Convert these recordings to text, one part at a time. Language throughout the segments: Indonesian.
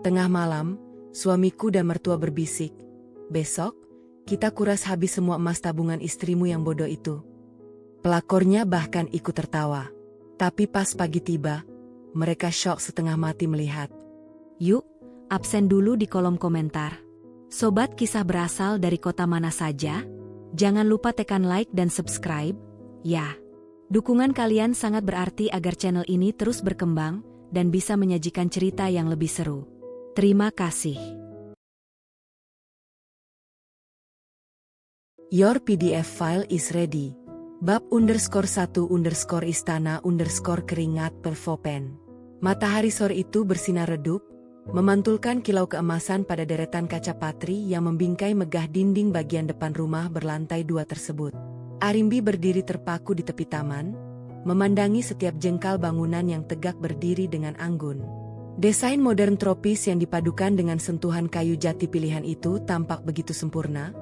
Tengah malam, suamiku dan mertua berbisik, "Besok, kita kuras habis semua emas tabungan istrimu yang bodoh itu." Pelakornya bahkan ikut tertawa. Tapi pas pagi tiba, mereka syok setengah mati melihat. Yuk, absen dulu di kolom komentar. Sobat kisah berasal dari kota mana saja? Jangan lupa tekan like dan subscribe, ya. Dukungan kalian sangat berarti agar channel ini terus berkembang dan bisa menyajikan cerita yang lebih seru. Terima kasih. Your PDF file is ready. Bab_1_istana_keringat_perfopen. Matahari sore itu bersinar redup, memantulkan kilau keemasan pada deretan kaca patri yang membingkai megah dinding bagian depan rumah berlantai 2 tersebut. Arimbi berdiri terpaku di tepi taman, memandangi setiap jengkal bangunan yang tegak berdiri dengan anggun. Desain modern tropis yang dipadukan dengan sentuhan kayu jati pilihan itu tampak begitu sempurna,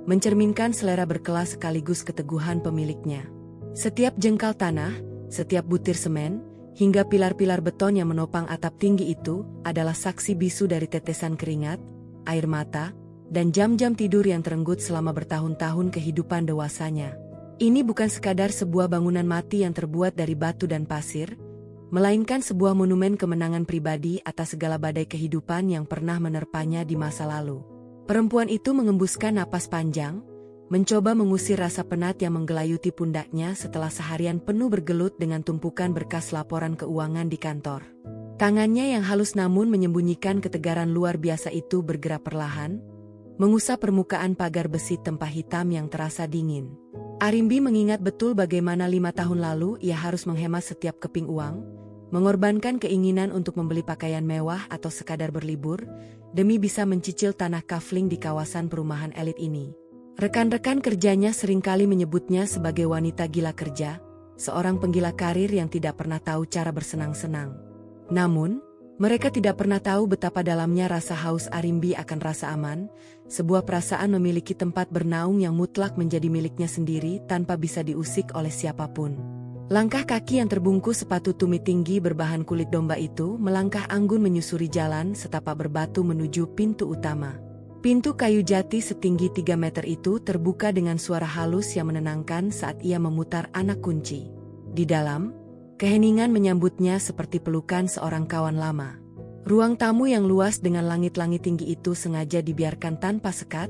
mencerminkan selera berkelas sekaligus keteguhan pemiliknya. Setiap jengkal tanah, setiap butir semen, hingga pilar-pilar beton yang menopang atap tinggi itu adalah saksi bisu dari tetesan keringat, air mata, dan jam-jam tidur yang terenggut selama bertahun-tahun kehidupan dewasanya. Ini bukan sekadar sebuah bangunan mati yang terbuat dari batu dan pasir, melainkan sebuah monumen kemenangan pribadi atas segala badai kehidupan yang pernah menerpanya di masa lalu. Perempuan itu mengembuskan napas panjang, mencoba mengusir rasa penat yang menggelayuti pundaknya setelah seharian penuh bergelut dengan tumpukan berkas laporan keuangan di kantor. Tangannya yang halus namun menyembunyikan ketegaran luar biasa itu bergerak perlahan, mengusap permukaan pagar besi tempah hitam yang terasa dingin. Arimbi mengingat betul bagaimana 5 tahun lalu ia harus menghemat setiap keping uang, mengorbankan keinginan untuk membeli pakaian mewah atau sekadar berlibur, demi bisa mencicil tanah kafling di kawasan perumahan elit ini. Rekan-rekan kerjanya seringkali menyebutnya sebagai wanita gila kerja, seorang penggila karir yang tidak pernah tahu cara bersenang-senang. Namun, mereka tidak pernah tahu betapa dalamnya rasa haus Arimbi akan rasa aman, sebuah perasaan memiliki tempat bernaung yang mutlak menjadi miliknya sendiri tanpa bisa diusik oleh siapapun. Langkah kaki yang terbungkus sepatu tumit tinggi berbahan kulit domba itu melangkah anggun menyusuri jalan setapak berbatu menuju pintu utama. Pintu kayu jati setinggi 3 meter itu terbuka dengan suara halus yang menenangkan saat ia memutar anak kunci. Di dalam, keheningan menyambutnya seperti pelukan seorang kawan lama. Ruang tamu yang luas dengan langit-langit tinggi itu sengaja dibiarkan tanpa sekat,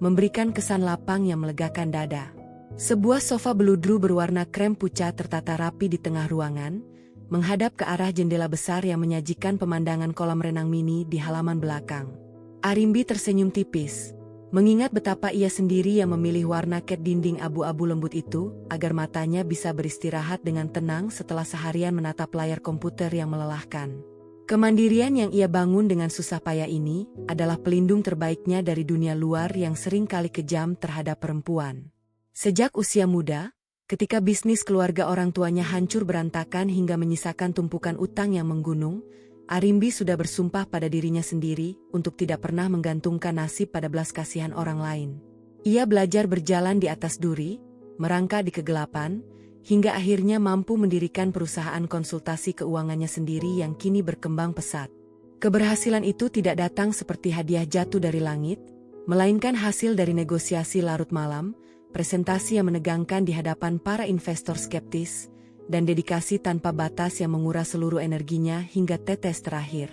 memberikan kesan lapang yang melegakan dada. Sebuah sofa beludru berwarna krem pucat tertata rapi di tengah ruangan, menghadap ke arah jendela besar yang menyajikan pemandangan kolam renang mini di halaman belakang. Arimbi tersenyum tipis, mengingat betapa ia sendiri yang memilih warna cat dinding abu-abu lembut itu, agar matanya bisa beristirahat dengan tenang setelah seharian menatap layar komputer yang melelahkan. Kemandirian yang ia bangun dengan susah payah ini, adalah pelindung terbaiknya dari dunia luar yang sering kali kejam terhadap perempuan. Sejak usia muda, ketika bisnis keluarga orang tuanya hancur berantakan hingga menyisakan tumpukan utang yang menggunung, Arimbi sudah bersumpah pada dirinya sendiri untuk tidak pernah menggantungkan nasib pada belas kasihan orang lain. Ia belajar berjalan di atas duri, merangkak di kegelapan, hingga akhirnya mampu mendirikan perusahaan konsultasi keuangannya sendiri yang kini berkembang pesat. Keberhasilan itu tidak datang seperti hadiah jatuh dari langit, melainkan hasil dari negosiasi larut malam, presentasi yang menegangkan di hadapan para investor skeptis, dan dedikasi tanpa batas yang menguras seluruh energinya hingga tetes terakhir.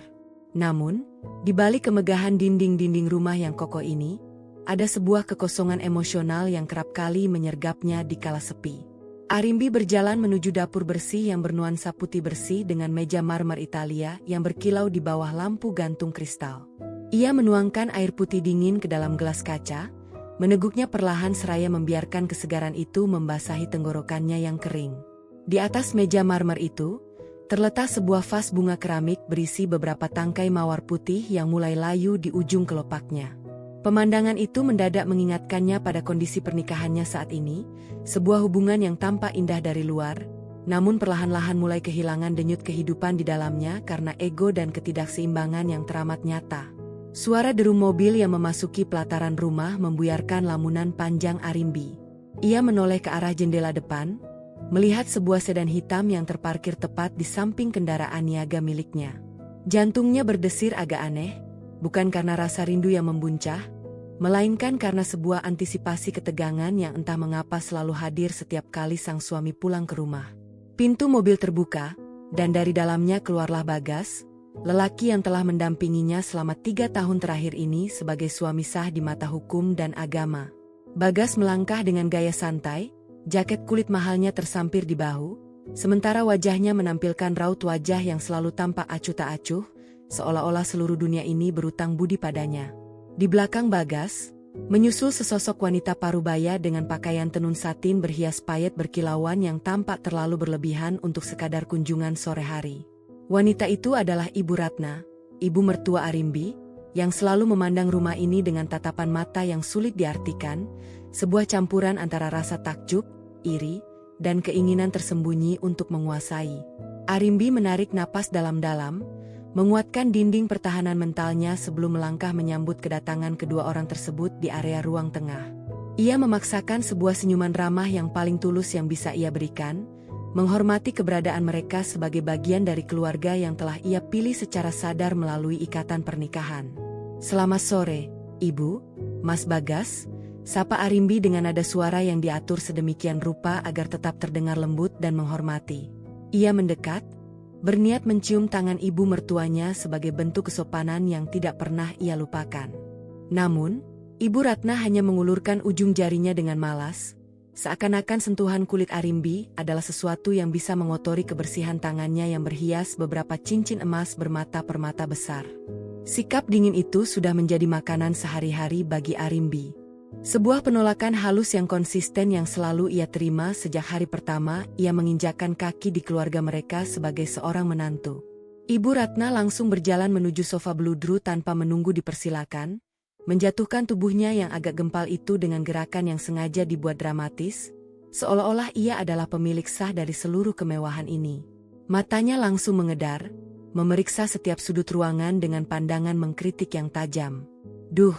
Namun, di balik kemegahan dinding-dinding rumah yang kokoh ini, ada sebuah kekosongan emosional yang kerap kali menyergapnya di kala sepi. Arimbi berjalan menuju dapur bersih yang bernuansa putih bersih dengan meja marmer Italia yang berkilau di bawah lampu gantung kristal. Ia menuangkan air putih dingin ke dalam gelas kaca, meneguknya perlahan seraya membiarkan kesegaran itu membasahi tenggorokannya yang kering. Di atas meja marmer itu, terletak sebuah vas bunga keramik berisi beberapa tangkai mawar putih yang mulai layu di ujung kelopaknya. Pemandangan itu mendadak mengingatkannya pada kondisi pernikahannya saat ini, sebuah hubungan yang tampak indah dari luar, namun perlahan-lahan mulai kehilangan denyut kehidupan di dalamnya karena ego dan ketidakseimbangan yang teramat nyata. Suara deru mobil yang memasuki pelataran rumah membuyarkan lamunan panjang Arimbi. Ia menoleh ke arah jendela depan, melihat sebuah sedan hitam yang terparkir tepat di samping kendaraan niaga miliknya. Jantungnya berdesir agak aneh, bukan karena rasa rindu yang membuncah, melainkan karena sebuah antisipasi ketegangan yang entah mengapa selalu hadir setiap kali sang suami pulang ke rumah. Pintu mobil terbuka, dan dari dalamnya keluarlah Bagas, lelaki yang telah mendampinginya selama 3 tahun terakhir ini sebagai suami sah di mata hukum dan agama. Bagas melangkah dengan gaya santai, jaket kulit mahalnya tersampir di bahu, sementara wajahnya menampilkan raut wajah yang selalu tampak acuh tak acuh, seolah-olah seluruh dunia ini berutang budi padanya. Di belakang Bagas, menyusul sesosok wanita parubaya dengan pakaian tenun satin berhias payet berkilauan yang tampak terlalu berlebihan untuk sekadar kunjungan sore hari. Wanita itu adalah Ibu Ratna, ibu mertua Arimbi, yang selalu memandang rumah ini dengan tatapan mata yang sulit diartikan, sebuah campuran antara rasa takjub, iri, dan keinginan tersembunyi untuk menguasai. Arimbi menarik napas dalam-dalam, menguatkan dinding pertahanan mentalnya sebelum melangkah menyambut kedatangan kedua orang tersebut di area ruang tengah. Ia memaksakan sebuah senyuman ramah yang paling tulus yang bisa ia berikan, menghormati keberadaan mereka sebagai bagian dari keluarga yang telah ia pilih secara sadar melalui ikatan pernikahan. "Selamat sore, Ibu, Mas Bagas," sapa Arimbi dengan nada suara yang diatur sedemikian rupa agar tetap terdengar lembut dan menghormati. Ia mendekat, berniat mencium tangan ibu mertuanya sebagai bentuk kesopanan yang tidak pernah ia lupakan. Namun, Ibu Ratna hanya mengulurkan ujung jarinya dengan malas, seakan-akan sentuhan kulit Arimbi adalah sesuatu yang bisa mengotori kebersihan tangannya yang berhias beberapa cincin emas bermata permata besar. Sikap dingin itu sudah menjadi makanan sehari-hari bagi Arimbi. Sebuah penolakan halus yang konsisten yang selalu ia terima sejak hari pertama ia menginjakkan kaki di keluarga mereka sebagai seorang menantu. Ibu Ratna langsung berjalan menuju sofa bludru tanpa menunggu dipersilakan, menjatuhkan tubuhnya yang agak gempal itu dengan gerakan yang sengaja dibuat dramatis, seolah-olah ia adalah pemilik sah dari seluruh kemewahan ini. Matanya langsung mengedar, memeriksa setiap sudut ruangan dengan pandangan mengkritik yang tajam. "Duh,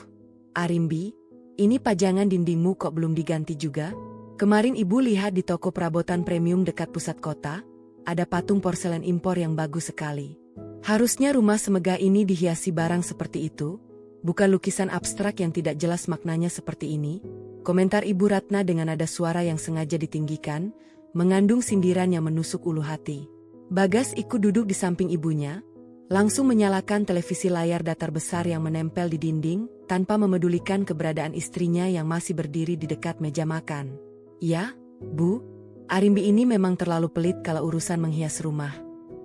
Arimbi, ini pajangan dindingmu kok belum diganti juga? Kemarin ibu lihat di toko perabotan premium dekat pusat kota, ada patung porselen impor yang bagus sekali. Harusnya rumah semegah ini dihiasi barang seperti itu, bukan lukisan abstrak yang tidak jelas maknanya seperti ini," komentar Ibu Ratna dengan nada suara yang sengaja ditinggikan, mengandung sindiran yang menusuk ulu hati. Bagas ikut duduk di samping ibunya, langsung menyalakan televisi layar datar besar yang menempel di dinding, tanpa memedulikan keberadaan istrinya yang masih berdiri di dekat meja makan. "Ya, Bu, Arimbi ini memang terlalu pelit kalau urusan menghias rumah.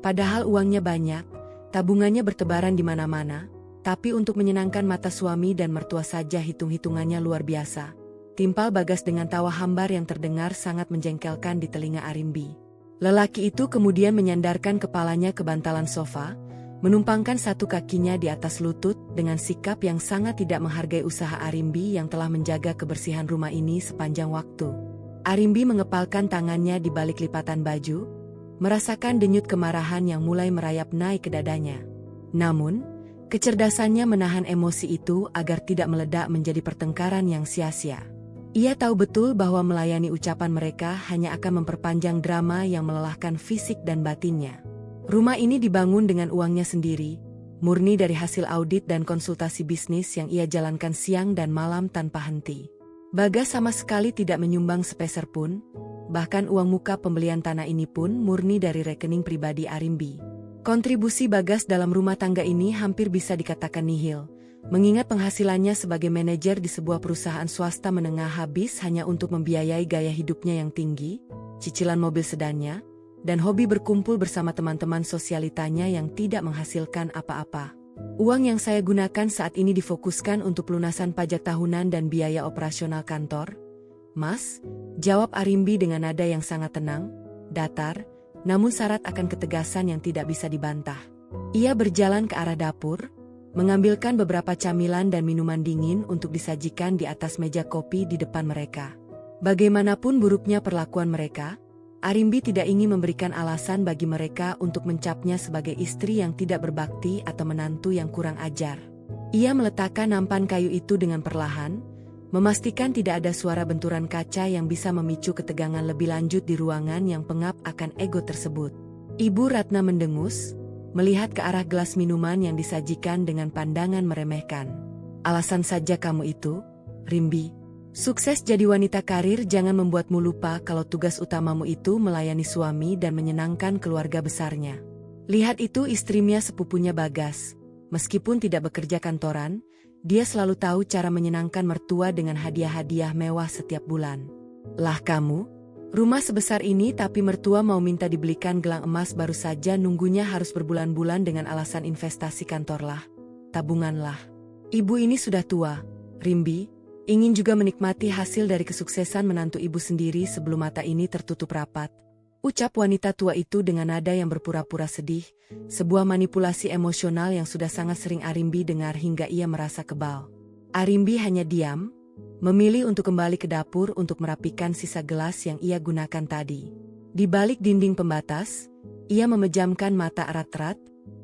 Padahal uangnya banyak, tabungannya bertebaran di mana-mana, tapi untuk menyenangkan mata suami dan mertua saja hitung-hitungannya luar biasa," timpal Bagas dengan tawa hambar yang terdengar sangat menjengkelkan di telinga Arimbi. Lelaki itu kemudian menyandarkan kepalanya ke bantalan sofa, menumpangkan satu kakinya di atas lutut dengan sikap yang sangat tidak menghargai usaha Arimbi yang telah menjaga kebersihan rumah ini sepanjang waktu. Arimbi mengepalkan tangannya di balik lipatan baju, merasakan denyut kemarahan yang mulai merayap naik ke dadanya. Namun, kecerdasannya menahan emosi itu agar tidak meledak menjadi pertengkaran yang sia-sia. Ia tahu betul bahwa melayani ucapan mereka hanya akan memperpanjang drama yang melelahkan fisik dan batinnya. Rumah ini dibangun dengan uangnya sendiri, murni dari hasil audit dan konsultasi bisnis yang ia jalankan siang dan malam tanpa henti. Bagas sama sekali tidak menyumbang sepeser pun, bahkan uang muka pembelian tanah ini pun murni dari rekening pribadi Arimbi. Kontribusi Bagas dalam rumah tangga ini hampir bisa dikatakan nihil, mengingat penghasilannya sebagai manajer di sebuah perusahaan swasta menengah habis hanya untuk membiayai gaya hidupnya yang tinggi, cicilan mobil sedannya, dan hobi berkumpul bersama teman-teman sosialitanya yang tidak menghasilkan apa-apa. "Uang yang saya gunakan saat ini difokuskan untuk pelunasan pajak tahunan dan biaya operasional kantor, Mas," jawab Arimbi dengan nada yang sangat tenang, datar, namun syarat akan ketegasan yang tidak bisa dibantah. Ia berjalan ke arah dapur, mengambilkan beberapa camilan dan minuman dingin untuk disajikan di atas meja kopi di depan mereka. Bagaimanapun buruknya perlakuan mereka, Arimbi tidak ingin memberikan alasan bagi mereka untuk mencapnya sebagai istri yang tidak berbakti atau menantu yang kurang ajar. Ia meletakkan nampan kayu itu dengan perlahan, memastikan tidak ada suara benturan kaca yang bisa memicu ketegangan lebih lanjut di ruangan yang pengap akan ego tersebut. Ibu Ratna mendengus, melihat ke arah gelas minuman yang disajikan dengan pandangan meremehkan. Alasan saja kamu itu, Rimbi. Sukses jadi wanita karir jangan membuatmu lupa kalau tugas utamamu itu melayani suami dan menyenangkan keluarga besarnya. Lihat itu istrinya sepupunya Bagas. Meskipun tidak bekerja kantoran, dia selalu tahu cara menyenangkan mertua dengan hadiah-hadiah mewah setiap bulan. Lah kamu, rumah sebesar ini tapi mertua mau minta dibelikan gelang emas baru saja nunggunya harus berbulan-bulan dengan alasan investasi kantorlah, tabunganlah. Ibu ini sudah tua, Rimbi, ingin juga menikmati hasil dari kesuksesan menantu ibu sendiri sebelum mata ini tertutup rapat. Ucap wanita tua itu dengan nada yang berpura-pura sedih, sebuah manipulasi emosional yang sudah sangat sering Arimbi dengar hingga ia merasa kebal. Arimbi hanya diam, memilih untuk kembali ke dapur untuk merapikan sisa gelas yang ia gunakan tadi. Di balik dinding pembatas, ia memejamkan mata erat-erat,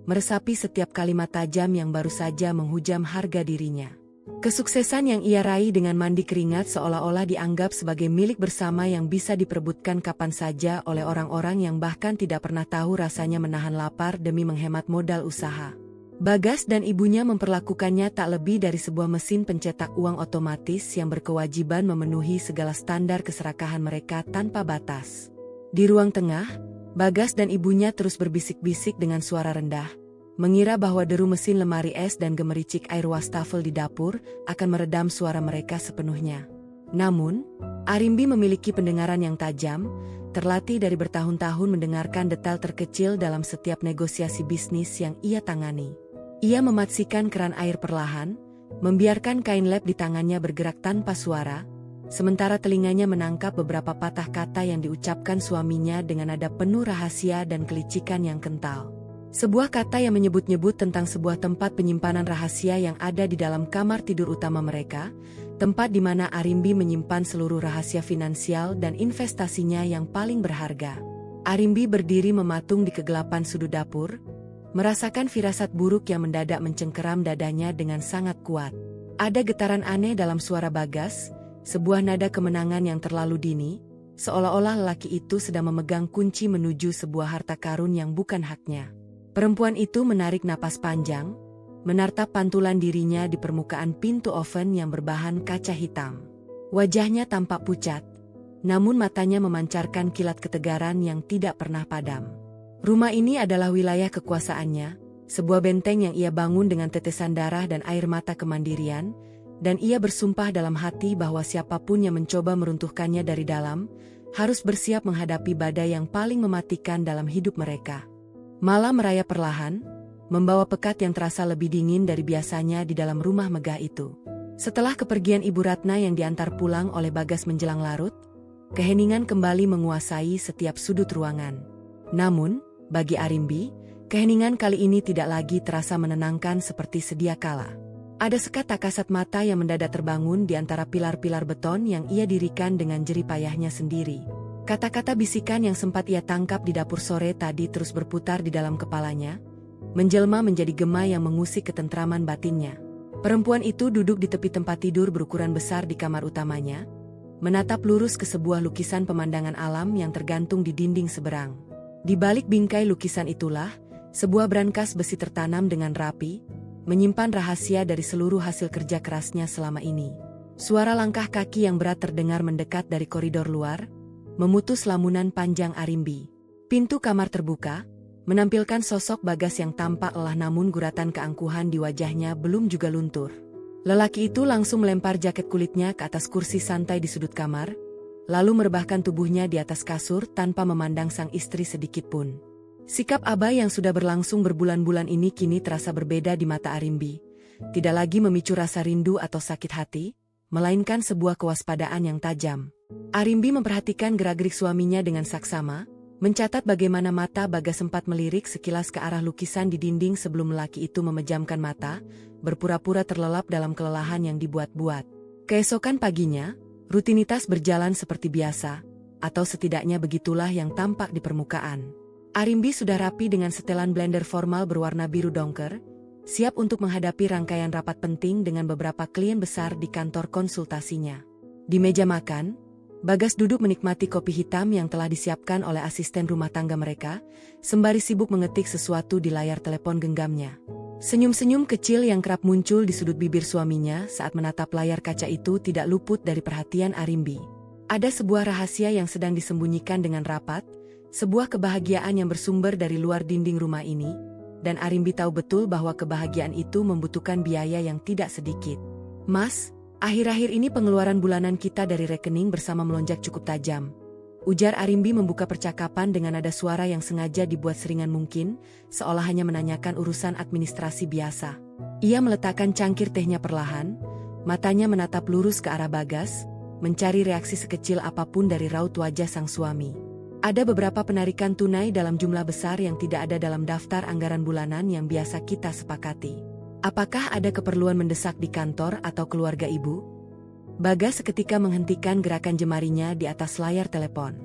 meresapi setiap kalimat tajam yang baru saja menghujam harga dirinya. Kesuksesan yang ia raih dengan mandi keringat seolah-olah dianggap sebagai milik bersama yang bisa diperebutkan kapan saja oleh orang-orang yang bahkan tidak pernah tahu rasanya menahan lapar demi menghemat modal usaha. Bagas dan ibunya memperlakukannya tak lebih dari sebuah mesin pencetak uang otomatis yang berkewajiban memenuhi segala standar keserakahan mereka tanpa batas. Di ruang tengah, Bagas dan ibunya terus berbisik-bisik dengan suara rendah, mengira bahwa deru mesin lemari es dan gemericik air wastafel di dapur akan meredam suara mereka sepenuhnya. Namun, Arimbi memiliki pendengaran yang tajam, terlatih dari bertahun-tahun mendengarkan detail terkecil dalam setiap negosiasi bisnis yang ia tangani. Ia mematsikan keran air perlahan, membiarkan kain lap di tangannya bergerak tanpa suara, sementara telinganya menangkap beberapa patah kata yang diucapkan suaminya dengan nada penuh rahasia dan kelicikan yang kental. Sebuah kata yang menyebut-nyebut tentang sebuah tempat penyimpanan rahasia yang ada di dalam kamar tidur utama mereka, tempat di mana Arimbi menyimpan seluruh rahasia finansial dan investasinya yang paling berharga. Arimbi berdiri mematung di kegelapan sudut dapur, merasakan firasat buruk yang mendadak mencengkeram dadanya dengan sangat kuat. Ada getaran aneh dalam suara Bagas, sebuah nada kemenangan yang terlalu dini, seolah-olah lelaki itu sedang memegang kunci menuju sebuah harta karun yang bukan haknya. Perempuan itu menarik napas panjang, menatap pantulan dirinya di permukaan pintu oven yang berbahan kaca hitam. Wajahnya tampak pucat, namun matanya memancarkan kilat ketegaran yang tidak pernah padam. Rumah ini adalah wilayah kekuasaannya, sebuah benteng yang ia bangun dengan tetesan darah dan air mata kemandirian, dan ia bersumpah dalam hati bahwa siapapun yang mencoba meruntuhkannya dari dalam, harus bersiap menghadapi badai yang paling mematikan dalam hidup mereka. Malam meraya perlahan, membawa pekat yang terasa lebih dingin dari biasanya di dalam rumah megah itu. Setelah kepergian Ibu Ratna yang diantar pulang oleh Bagas menjelang larut, keheningan kembali menguasai setiap sudut ruangan. Namun, bagi Arimbi, keheningan kali ini tidak lagi terasa menenangkan seperti sedia kala. Ada sekat tak kasat mata yang mendadak terbangun di antara pilar-pilar beton yang ia dirikan dengan jerih payahnya sendiri. Kata-kata bisikan yang sempat ia tangkap di dapur sore tadi terus berputar di dalam kepalanya, menjelma menjadi gema yang mengusik ketentraman batinnya. Perempuan itu duduk di tepi tempat tidur berukuran besar di kamar utamanya, menatap lurus ke sebuah lukisan pemandangan alam yang tergantung di dinding seberang. Di balik bingkai lukisan itulah, sebuah brankas besi tertanam dengan rapi, menyimpan rahasia dari seluruh hasil kerja kerasnya selama ini. Suara langkah kaki yang berat terdengar mendekat dari koridor luar, memutus lamunan panjang Arimbi. Pintu kamar terbuka, menampilkan sosok Bagas yang tampak lelah namun guratan keangkuhan di wajahnya belum juga luntur. Lelaki itu langsung melempar jaket kulitnya ke atas kursi santai di sudut kamar, lalu merebahkan tubuhnya di atas kasur tanpa memandang sang istri sedikitpun. Sikap Abai yang sudah berlangsung berbulan-bulan ini kini terasa berbeda di mata Arimbi. Tidak lagi memicu rasa rindu atau sakit hati, melainkan sebuah kewaspadaan yang tajam. Arimbi memperhatikan gerak-gerik suaminya dengan saksama, mencatat bagaimana mata Bagas sempat melirik sekilas ke arah lukisan di dinding sebelum lelaki itu memejamkan mata, berpura-pura terlelap dalam kelelahan yang dibuat-buat. Keesokan paginya, rutinitas berjalan seperti biasa, atau setidaknya begitulah yang tampak di permukaan. Arimbi sudah rapi dengan setelan blender formal berwarna biru dongker, siap untuk menghadapi rangkaian rapat penting dengan beberapa klien besar di kantor konsultasinya. Di meja makan, Bagas duduk menikmati kopi hitam yang telah disiapkan oleh asisten rumah tangga mereka, sembari sibuk mengetik sesuatu di layar telepon genggamnya. Senyum-senyum kecil yang kerap muncul di sudut bibir suaminya saat menatap layar kaca itu tidak luput dari perhatian Arimbi. Ada sebuah rahasia yang sedang disembunyikan dengan rapat, sebuah kebahagiaan yang bersumber dari luar dinding rumah ini, dan Arimbi tahu betul bahwa kebahagiaan itu membutuhkan biaya yang tidak sedikit. "Mas, akhir-akhir ini pengeluaran bulanan kita dari rekening bersama melonjak cukup tajam," ujar Arimbi membuka percakapan dengan nada suara yang sengaja dibuat seringan mungkin, seolah hanya menanyakan urusan administrasi biasa. Ia meletakkan cangkir tehnya perlahan, matanya menatap lurus ke arah Bagas, mencari reaksi sekecil apapun dari raut wajah sang suami. Ada beberapa penarikan tunai dalam jumlah besar yang tidak ada dalam daftar anggaran bulanan yang biasa kita sepakati. "Apakah ada keperluan mendesak di kantor atau keluarga ibu?" Bagas seketika menghentikan gerakan jemarinya di atas layar telepon.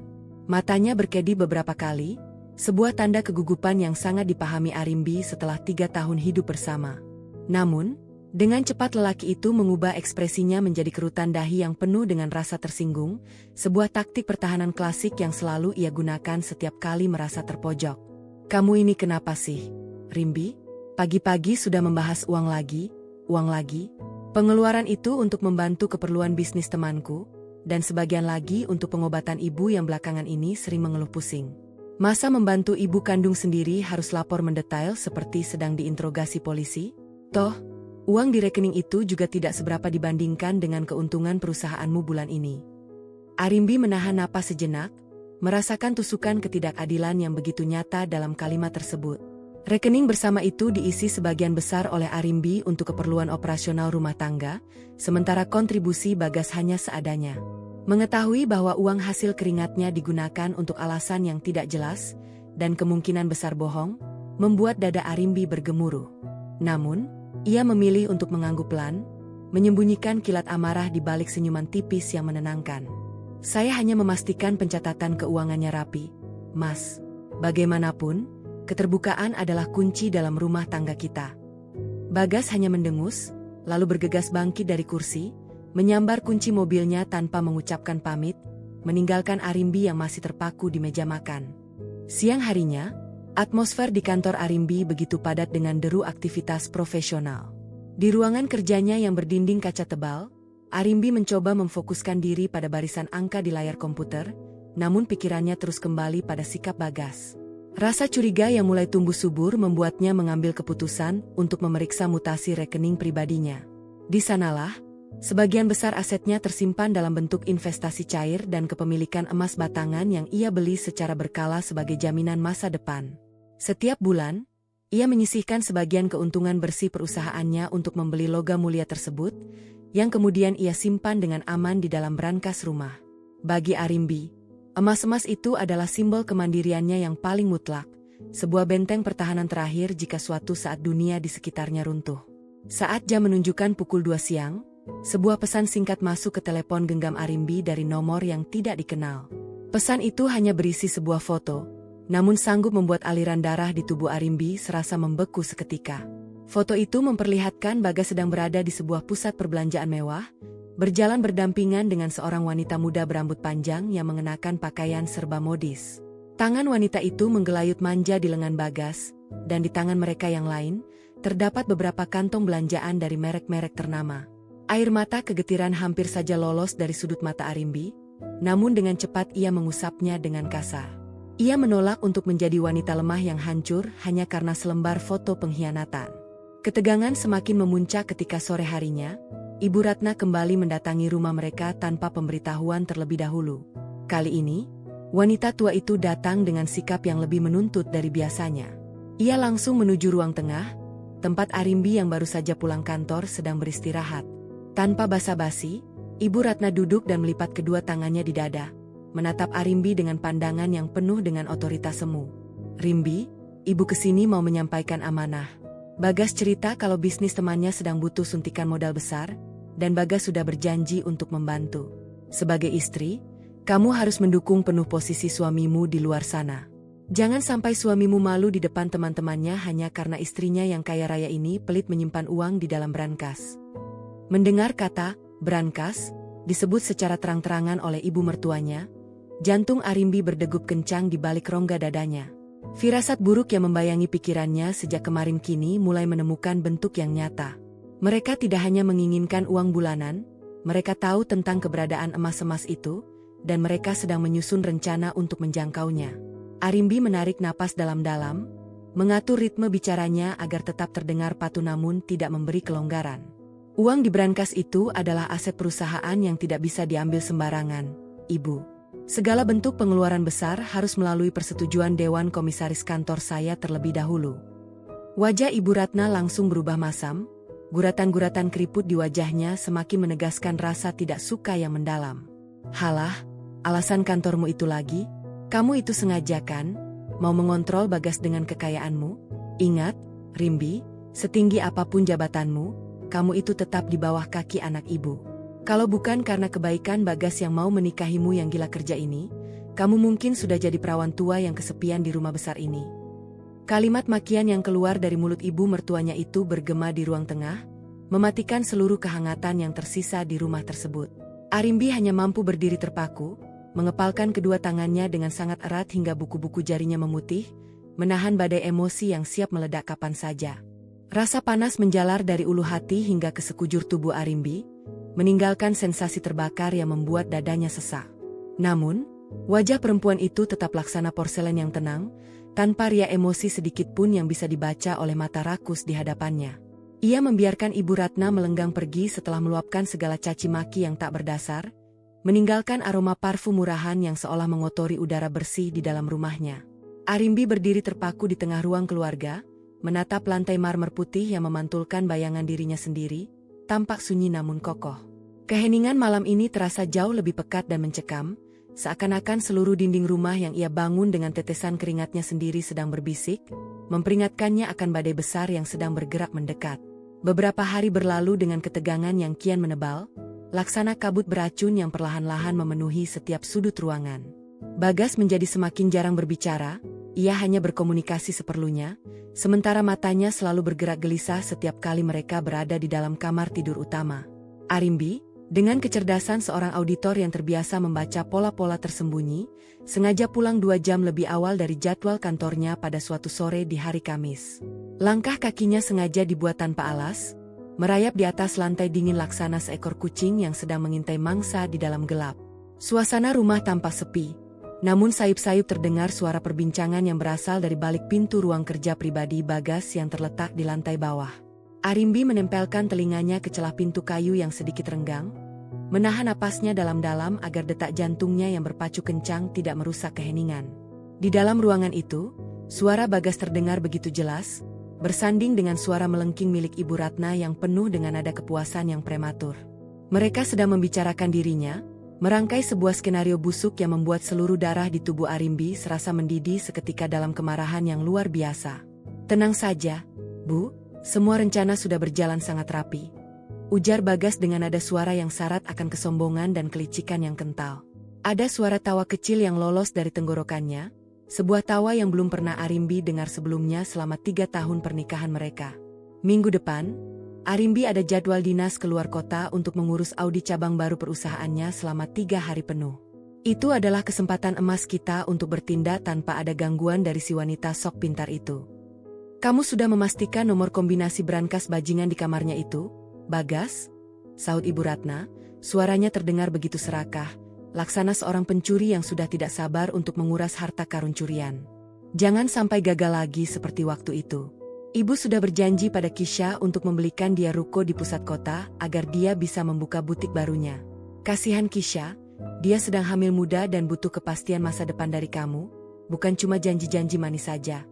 Matanya berkedip beberapa kali, sebuah tanda kegugupan yang sangat dipahami Arimbi setelah 3 tahun hidup bersama. Namun, dengan cepat lelaki itu mengubah ekspresinya menjadi kerutan dahi yang penuh dengan rasa tersinggung, sebuah taktik pertahanan klasik yang selalu ia gunakan setiap kali merasa terpojok. "Kamu ini kenapa sih, Rimbi? Pagi-pagi sudah membahas uang lagi, uang lagi? Pengeluaran itu untuk membantu keperluan bisnis temanku, dan sebagian lagi untuk pengobatan ibu yang belakangan ini sering mengeluh pusing. Masa membantu ibu kandung sendiri harus lapor mendetail seperti sedang diinterogasi polisi? Toh, uang di rekening itu juga tidak seberapa dibandingkan dengan keuntungan perusahaanmu bulan ini." Arimbi menahan napas sejenak, merasakan tusukan ketidakadilan yang begitu nyata dalam kalimat tersebut. Rekening bersama itu diisi sebagian besar oleh Arimbi untuk keperluan operasional rumah tangga, sementara kontribusi Bagas hanya seadanya. Mengetahui bahwa uang hasil keringatnya digunakan untuk alasan yang tidak jelas, dan kemungkinan besar bohong, membuat dada Arimbi bergemuruh. Namun, ia memilih untuk mengangguk pelan, menyembunyikan kilat amarah di balik senyuman tipis yang menenangkan. "Saya hanya memastikan pencatatan keuangannya rapi, Mas. Bagaimanapun, keterbukaan adalah kunci dalam rumah tangga kita." Bagas hanya mendengus, lalu bergegas bangkit dari kursi, menyambar kunci mobilnya tanpa mengucapkan pamit, meninggalkan Arimbi yang masih terpaku di meja makan. Siang harinya, atmosfer di kantor Arimbi begitu padat dengan deru aktivitas profesional. Di ruangan kerjanya yang berdinding kaca tebal, Arimbi mencoba memfokuskan diri pada barisan angka di layar komputer, namun pikirannya terus kembali pada sikap Bagas. Rasa curiga yang mulai tumbuh subur membuatnya mengambil keputusan untuk memeriksa mutasi rekening pribadinya. Di sanalah, sebagian besar asetnya tersimpan dalam bentuk investasi cair dan kepemilikan emas batangan yang ia beli secara berkala sebagai jaminan masa depan. Setiap bulan, ia menyisihkan sebagian keuntungan bersih perusahaannya untuk membeli logam mulia tersebut, yang kemudian ia simpan dengan aman di dalam brankas rumah. Bagi Arimbi, emas-emas itu adalah simbol kemandiriannya yang paling mutlak, sebuah benteng pertahanan terakhir jika suatu saat dunia di sekitarnya runtuh. Saat jam menunjukkan pukul 2 siang, sebuah pesan singkat masuk ke telepon genggam Arimbi dari nomor yang tidak dikenal. Pesan itu hanya berisi sebuah foto, namun sanggup membuat aliran darah di tubuh Arimbi serasa membeku seketika. Foto itu memperlihatkan Bagas sedang berada di sebuah pusat perbelanjaan mewah, berjalan berdampingan dengan seorang wanita muda berambut panjang yang mengenakan pakaian serba modis. Tangan wanita itu menggelayut manja di lengan Bagas, dan di tangan mereka yang lain, terdapat beberapa kantong belanjaan dari merek-merek ternama. Air mata kegetiran hampir saja lolos dari sudut mata Arimbi, namun dengan cepat ia mengusapnya dengan kasar. Ia menolak untuk menjadi wanita lemah yang hancur hanya karena selembar foto pengkhianatan. Ketegangan semakin memuncak ketika sore harinya, Ibu Ratna kembali mendatangi rumah mereka tanpa pemberitahuan terlebih dahulu. Kali ini, wanita tua itu datang dengan sikap yang lebih menuntut dari biasanya. Ia langsung menuju ruang tengah, tempat Arimbi yang baru saja pulang kantor sedang beristirahat. Tanpa basa-basi, Ibu Ratna duduk dan melipat kedua tangannya di dada, menatap Arimbi dengan pandangan yang penuh dengan otoritas semu. "Rimbi, Ibu kesini mau menyampaikan amanah." Bagas cerita kalau bisnis temannya sedang butuh suntikan modal besar, dan Bagas sudah berjanji untuk membantu. "Sebagai istri, kamu harus mendukung penuh posisi suamimu di luar sana. Jangan sampai suamimu malu di depan teman-temannya hanya karena istrinya yang kaya raya ini pelit menyimpan uang di dalam brankas." Mendengar kata brankas, disebut secara terang-terangan oleh ibu mertuanya, jantung Arimbi berdegup kencang di balik rongga dadanya. Firasat buruk yang membayangi pikirannya sejak kemarin kini mulai menemukan bentuk yang nyata. Mereka tidak hanya menginginkan uang bulanan, mereka tahu tentang keberadaan emas-emas itu, dan mereka sedang menyusun rencana untuk menjangkaunya. Arimbi menarik napas dalam-dalam, mengatur ritme bicaranya agar tetap terdengar patuh namun tidak memberi kelonggaran. Uang di brankas itu adalah aset perusahaan yang tidak bisa diambil sembarangan, Ibu. Segala bentuk pengeluaran besar harus melalui persetujuan Dewan Komisaris kantor saya terlebih dahulu. Wajah Ibu Ratna langsung berubah masam, guratan-guratan keriput di wajahnya semakin menegaskan rasa tidak suka yang mendalam. Halah, alasan kantormu itu lagi? Kamu itu sengaja kan? Mau mengontrol Bagas dengan kekayaanmu? Ingat, Rimbi, setinggi apapun jabatanmu, kamu itu tetap di bawah kaki anak ibu. Kalau bukan karena kebaikan Bagas yang mau menikahimu yang gila kerja ini, kamu mungkin sudah jadi perawan tua yang kesepian di rumah besar ini. Kalimat makian yang keluar dari mulut ibu mertuanya itu bergema di ruang tengah, mematikan seluruh kehangatan yang tersisa di rumah tersebut. Arimbi hanya mampu berdiri terpaku, mengepalkan kedua tangannya dengan sangat erat hingga buku-buku jarinya memutih, menahan badai emosi yang siap meledak kapan saja. Rasa panas menjalar dari ulu hati hingga ke sekujur tubuh Arimbi, meninggalkan sensasi terbakar yang membuat dadanya sesak. Namun, wajah perempuan itu tetap laksana porselen yang tenang, tanpa ria emosi sedikit pun yang bisa dibaca oleh mata rakus di hadapannya. Ia membiarkan Ibu Ratna melenggang pergi setelah meluapkan segala caci maki yang tak berdasar, meninggalkan aroma parfum murahan yang seolah mengotori udara bersih di dalam rumahnya. Arimbi berdiri terpaku di tengah ruang keluarga, menatap lantai marmer putih yang memantulkan bayangan dirinya sendiri, tampak sunyi namun kokoh. Keheningan malam ini terasa jauh lebih pekat dan mencekam, seakan-akan seluruh dinding rumah yang ia bangun dengan tetesan keringatnya sendiri sedang berbisik, memperingatkannya akan badai besar yang sedang bergerak mendekat. Beberapa hari berlalu dengan ketegangan yang kian menebal, laksana kabut beracun yang perlahan-lahan memenuhi setiap sudut ruangan. Bagas menjadi semakin jarang berbicara, ia hanya berkomunikasi seperlunya, sementara matanya selalu bergerak gelisah setiap kali mereka berada di dalam kamar tidur utama. Arimbi, dengan kecerdasan seorang auditor yang terbiasa membaca pola-pola tersembunyi, sengaja pulang 2 jam lebih awal dari jadwal kantornya pada suatu sore di hari Kamis. Langkah kakinya sengaja dibuat tanpa alas, merayap di atas lantai dingin laksana seekor kucing yang sedang mengintai mangsa di dalam gelap. Suasana rumah tampak sepi. Namun sayup-sayup terdengar suara perbincangan yang berasal dari balik pintu ruang kerja pribadi Bagas yang terletak di lantai bawah. Arimbi menempelkan telinganya ke celah pintu kayu yang sedikit renggang, menahan napasnya dalam-dalam agar detak jantungnya yang berpacu kencang tidak merusak keheningan. Di dalam ruangan itu, suara Bagas terdengar begitu jelas, bersanding dengan suara melengking milik Ibu Ratna yang penuh dengan nada kepuasan yang prematur. Mereka sedang membicarakan dirinya, merangkai sebuah skenario busuk yang membuat seluruh darah di tubuh Arimbi serasa mendidih seketika dalam kemarahan yang luar biasa. Tenang saja, Bu, semua rencana sudah berjalan sangat rapi, ujar Bagas dengan nada suara yang syarat akan kesombongan dan kelicikan yang kental. Ada suara tawa kecil yang lolos dari tenggorokannya, sebuah tawa yang belum pernah Arimbi dengar sebelumnya selama 3 tahun pernikahan mereka. Minggu depan, Arimbi ada jadwal dinas keluar kota untuk mengurus audit cabang baru perusahaannya selama 3 hari penuh. Itu adalah kesempatan emas kita untuk bertindak tanpa ada gangguan dari si wanita sok pintar itu. Kamu sudah memastikan nomor kombinasi brankas bajingan di kamarnya itu, Bagas? Sahut Ibu Ratna, suaranya terdengar begitu serakah, laksana seorang pencuri yang sudah tidak sabar untuk menguras harta karun curian. Jangan sampai gagal lagi seperti waktu itu. Ibu sudah berjanji pada Kisha untuk membelikan dia ruko di pusat kota agar dia bisa membuka butik barunya. Kasihan Kisha, dia sedang hamil muda dan butuh kepastian masa depan dari kamu, bukan cuma janji-janji manis saja.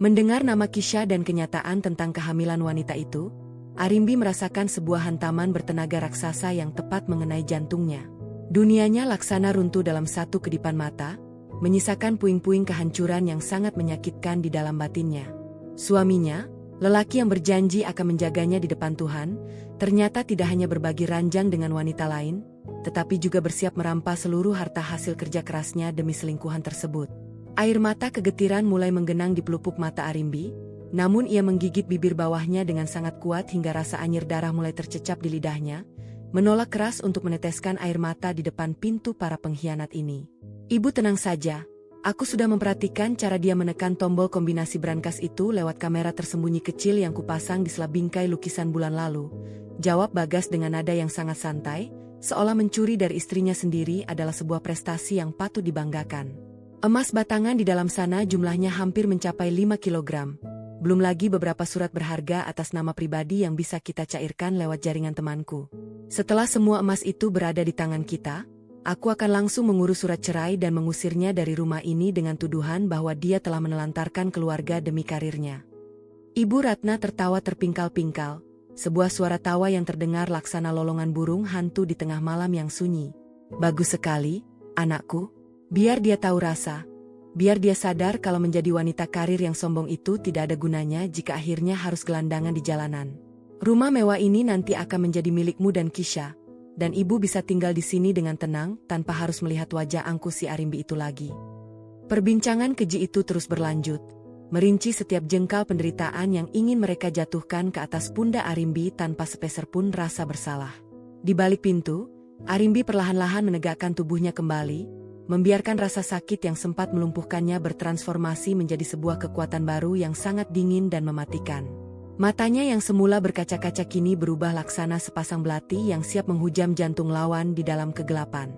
Mendengar nama Kisha dan kenyataan tentang kehamilan wanita itu, Arimbi merasakan sebuah hantaman bertenaga raksasa yang tepat mengenai jantungnya. Dunianya laksana runtuh dalam satu kedipan mata, menyisakan puing-puing kehancuran yang sangat menyakitkan di dalam batinnya. Suaminya, lelaki yang berjanji akan menjaganya di depan Tuhan, ternyata tidak hanya berbagi ranjang dengan wanita lain, tetapi juga bersiap merampas seluruh harta hasil kerja kerasnya demi selingkuhan tersebut. Air mata kegetiran mulai menggenang di pelupuk mata Arimbi, namun ia menggigit bibir bawahnya dengan sangat kuat hingga rasa anyir darah mulai tercecap di lidahnya, menolak keras untuk meneteskan air mata di depan pintu para pengkhianat ini. Ibu tenang saja, aku sudah memperhatikan cara dia menekan tombol kombinasi brankas itu lewat kamera tersembunyi kecil yang kupasang di sela bingkai lukisan bulan lalu. Jawab Bagas dengan nada yang sangat santai, seolah mencuri dari istrinya sendiri adalah sebuah prestasi yang patut dibanggakan. Emas batangan di dalam sana jumlahnya hampir mencapai 5 kilogram. Belum lagi beberapa surat berharga atas nama pribadi yang bisa kita cairkan lewat jaringan temanku. Setelah semua emas itu berada di tangan kita, aku akan langsung mengurus surat cerai dan mengusirnya dari rumah ini dengan tuduhan bahwa dia telah menelantarkan keluarga demi karirnya. Ibu Ratna tertawa terpingkal-pingkal, sebuah suara tawa yang terdengar laksana lolongan burung hantu di tengah malam yang sunyi. Bagus sekali, anakku. Biar dia tahu rasa. Biar dia sadar kalau menjadi wanita karir yang sombong itu tidak ada gunanya jika akhirnya harus gelandangan di jalanan. Rumah mewah ini nanti akan menjadi milikmu dan Kisha, dan ibu bisa tinggal di sini dengan tenang tanpa harus melihat wajah angkuh si Arimbi itu lagi. Perbincangan keji itu terus berlanjut, merinci setiap jengkal penderitaan yang ingin mereka jatuhkan ke atas pundak Arimbi tanpa sepeser pun rasa bersalah. Di balik pintu, Arimbi perlahan-lahan menegakkan tubuhnya kembali, membiarkan rasa sakit yang sempat melumpuhkannya bertransformasi menjadi sebuah kekuatan baru yang sangat dingin dan mematikan. Matanya yang semula berkaca-kaca kini berubah laksana sepasang belati yang siap menghujam jantung lawan di dalam kegelapan.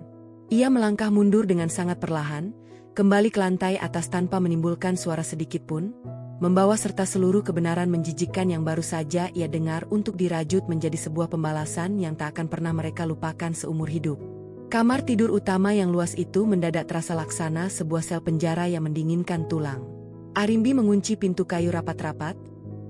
Ia melangkah mundur dengan sangat perlahan, kembali ke lantai atas tanpa menimbulkan suara sedikit pun, membawa serta seluruh kebenaran menjijikkan yang baru saja ia dengar untuk dirajut menjadi sebuah pembalasan yang tak akan pernah mereka lupakan seumur hidup. Kamar tidur utama yang luas itu mendadak terasa laksana sebuah sel penjara yang mendinginkan tulang. Arimbi mengunci pintu kayu rapat-rapat,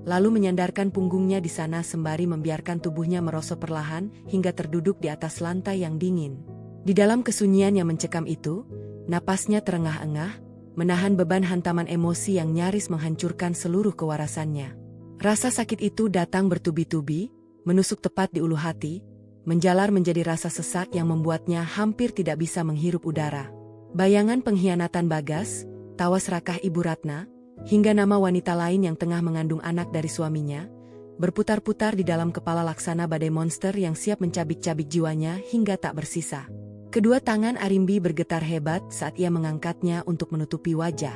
lalu menyandarkan punggungnya di sana sembari membiarkan tubuhnya merosot perlahan hingga terduduk di atas lantai yang dingin. Di dalam kesunyian yang mencekam itu, napasnya terengah-engah, menahan beban hantaman emosi yang nyaris menghancurkan seluruh kewarasannya. Rasa sakit itu datang bertubi-tubi, menusuk tepat di ulu hati, menjalar menjadi rasa sesak yang membuatnya hampir tidak bisa menghirup udara. Bayangan pengkhianatan Bagas, tawa serakah Ibu Ratna, hingga nama wanita lain yang tengah mengandung anak dari suaminya, berputar-putar di dalam kepala laksana badai monster yang siap mencabik-cabik jiwanya hingga tak bersisa. Kedua tangan Arimbi bergetar hebat saat ia mengangkatnya untuk menutupi wajah.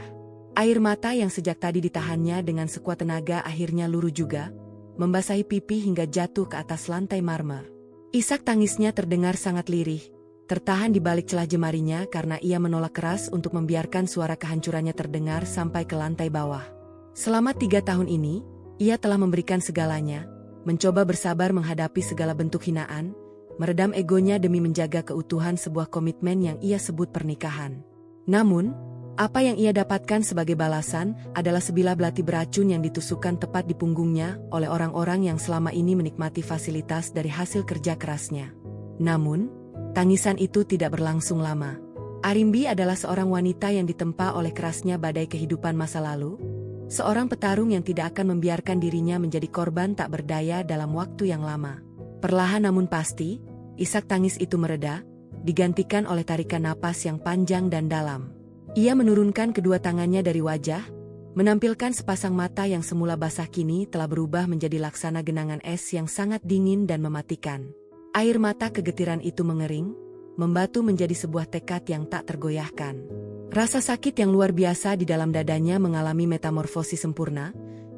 Air mata yang sejak tadi ditahannya dengan sekuat tenaga akhirnya luruh juga, membasahi pipi hingga jatuh ke atas lantai marmer. Isak tangisnya terdengar sangat lirih, tertahan di balik celah jemarinya karena ia menolak keras untuk membiarkan suara kehancurannya terdengar sampai ke lantai bawah. Selama 3 tahun ini, ia telah memberikan segalanya, mencoba bersabar menghadapi segala bentuk hinaan, meredam egonya demi menjaga keutuhan sebuah komitmen yang ia sebut pernikahan. Namun, apa yang ia dapatkan sebagai balasan adalah sebilah belati beracun yang ditusukkan tepat di punggungnya oleh orang-orang yang selama ini menikmati fasilitas dari hasil kerja kerasnya. Namun, tangisan itu tidak berlangsung lama. Arimbi adalah seorang wanita yang ditempa oleh kerasnya badai kehidupan masa lalu, seorang petarung yang tidak akan membiarkan dirinya menjadi korban tak berdaya dalam waktu yang lama. Perlahan namun pasti, isak tangis itu mereda, digantikan oleh tarikan napas yang panjang dan dalam. Ia menurunkan kedua tangannya dari wajah, menampilkan sepasang mata yang semula basah kini telah berubah menjadi laksana genangan es yang sangat dingin dan mematikan. Air mata kegetiran itu mengering, membatu menjadi sebuah tekad yang tak tergoyahkan. Rasa sakit yang luar biasa di dalam dadanya mengalami metamorfosis sempurna,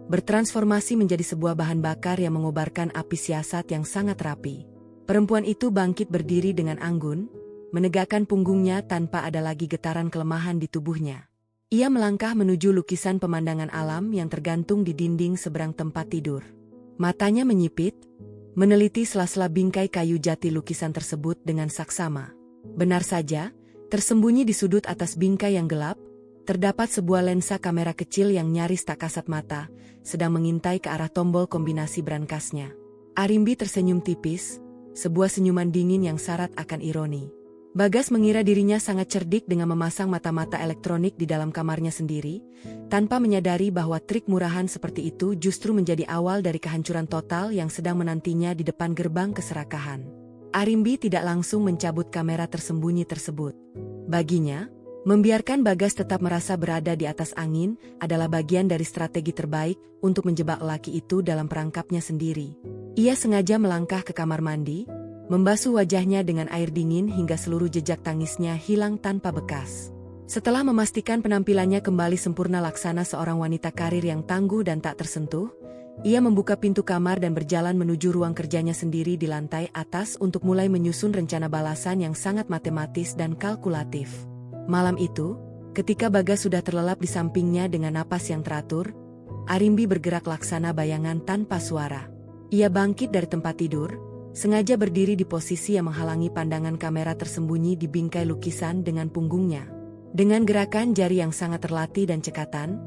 bertransformasi menjadi sebuah bahan bakar yang mengobarkan api siasat yang sangat rapi. Perempuan itu bangkit berdiri dengan anggun, menegakkan punggungnya tanpa ada lagi getaran kelemahan di tubuhnya. Ia melangkah menuju lukisan pemandangan alam yang tergantung di dinding seberang tempat tidur. Matanya menyipit, meneliti sela-sela bingkai kayu jati lukisan tersebut dengan saksama. Benar saja, tersembunyi di sudut atas bingkai yang gelap, terdapat sebuah lensa kamera kecil yang nyaris tak kasat mata, sedang mengintai ke arah tombol kombinasi brankasnya. Arimbi tersenyum tipis, sebuah senyuman dingin yang syarat akan ironi. Bagas mengira dirinya sangat cerdik dengan memasang mata-mata elektronik di dalam kamarnya sendiri, tanpa menyadari bahwa trik murahan seperti itu justru menjadi awal dari kehancuran total yang sedang menantinya di depan gerbang keserakahan. Arimbi tidak langsung mencabut kamera tersembunyi tersebut. Baginya, membiarkan Bagas tetap merasa berada di atas angin adalah bagian dari strategi terbaik untuk menjebak lelaki itu dalam perangkapnya sendiri. Ia sengaja melangkah ke kamar mandi, membasuh wajahnya dengan air dingin hingga seluruh jejak tangisnya hilang tanpa bekas. Setelah memastikan penampilannya kembali sempurna laksana seorang wanita karir yang tangguh dan tak tersentuh, ia membuka pintu kamar dan berjalan menuju ruang kerjanya sendiri di lantai atas untuk mulai menyusun rencana balasan yang sangat matematis dan kalkulatif. Malam itu, ketika Bagas sudah terlelap di sampingnya dengan napas yang teratur, Arimbi bergerak laksana bayangan tanpa suara. Ia bangkit dari tempat tidur, sengaja berdiri di posisi yang menghalangi pandangan kamera tersembunyi di bingkai lukisan dengan punggungnya. Dengan gerakan jari yang sangat terlatih dan cekatan,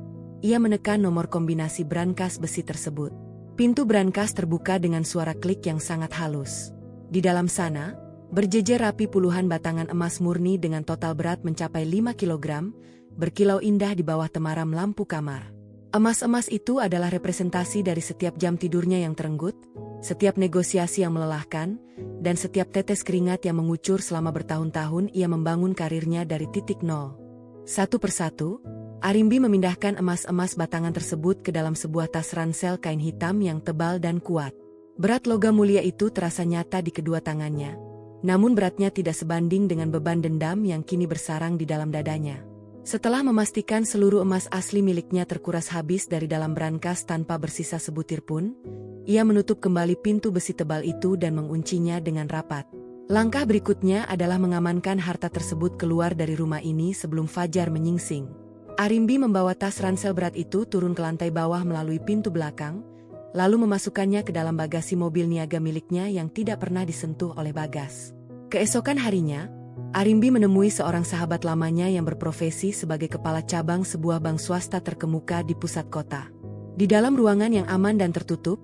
ia menekan nomor kombinasi brankas besi tersebut. Pintu brankas terbuka dengan suara klik yang sangat halus. Di dalam sana, berjejer rapi puluhan batangan emas murni dengan total berat mencapai 5 kg, berkilau indah di bawah temaram lampu kamar. Emas-emas itu adalah representasi dari setiap jam tidurnya yang terenggut, setiap negosiasi yang melelahkan, dan setiap tetes keringat yang mengucur selama bertahun-tahun ia membangun karirnya dari titik nol. Satu persatu, Arimbi memindahkan emas-emas batangan tersebut ke dalam sebuah tas ransel kain hitam yang tebal dan kuat. Berat logam mulia itu terasa nyata di kedua tangannya, namun beratnya tidak sebanding dengan beban dendam yang kini bersarang di dalam dadanya. Setelah memastikan seluruh emas asli miliknya terkuras habis dari dalam brankas tanpa bersisa sebutir pun, ia menutup kembali pintu besi tebal itu dan menguncinya dengan rapat. Langkah berikutnya adalah mengamankan harta tersebut keluar dari rumah ini sebelum fajar menyingsing. Arimbi membawa tas ransel berat itu turun ke lantai bawah melalui pintu belakang, lalu memasukkannya ke dalam bagasi mobil niaga miliknya yang tidak pernah disentuh oleh Bagas. Keesokan harinya, Arimbi menemui seorang sahabat lamanya yang berprofesi sebagai kepala cabang sebuah bank swasta terkemuka di pusat kota. Di dalam ruangan yang aman dan tertutup,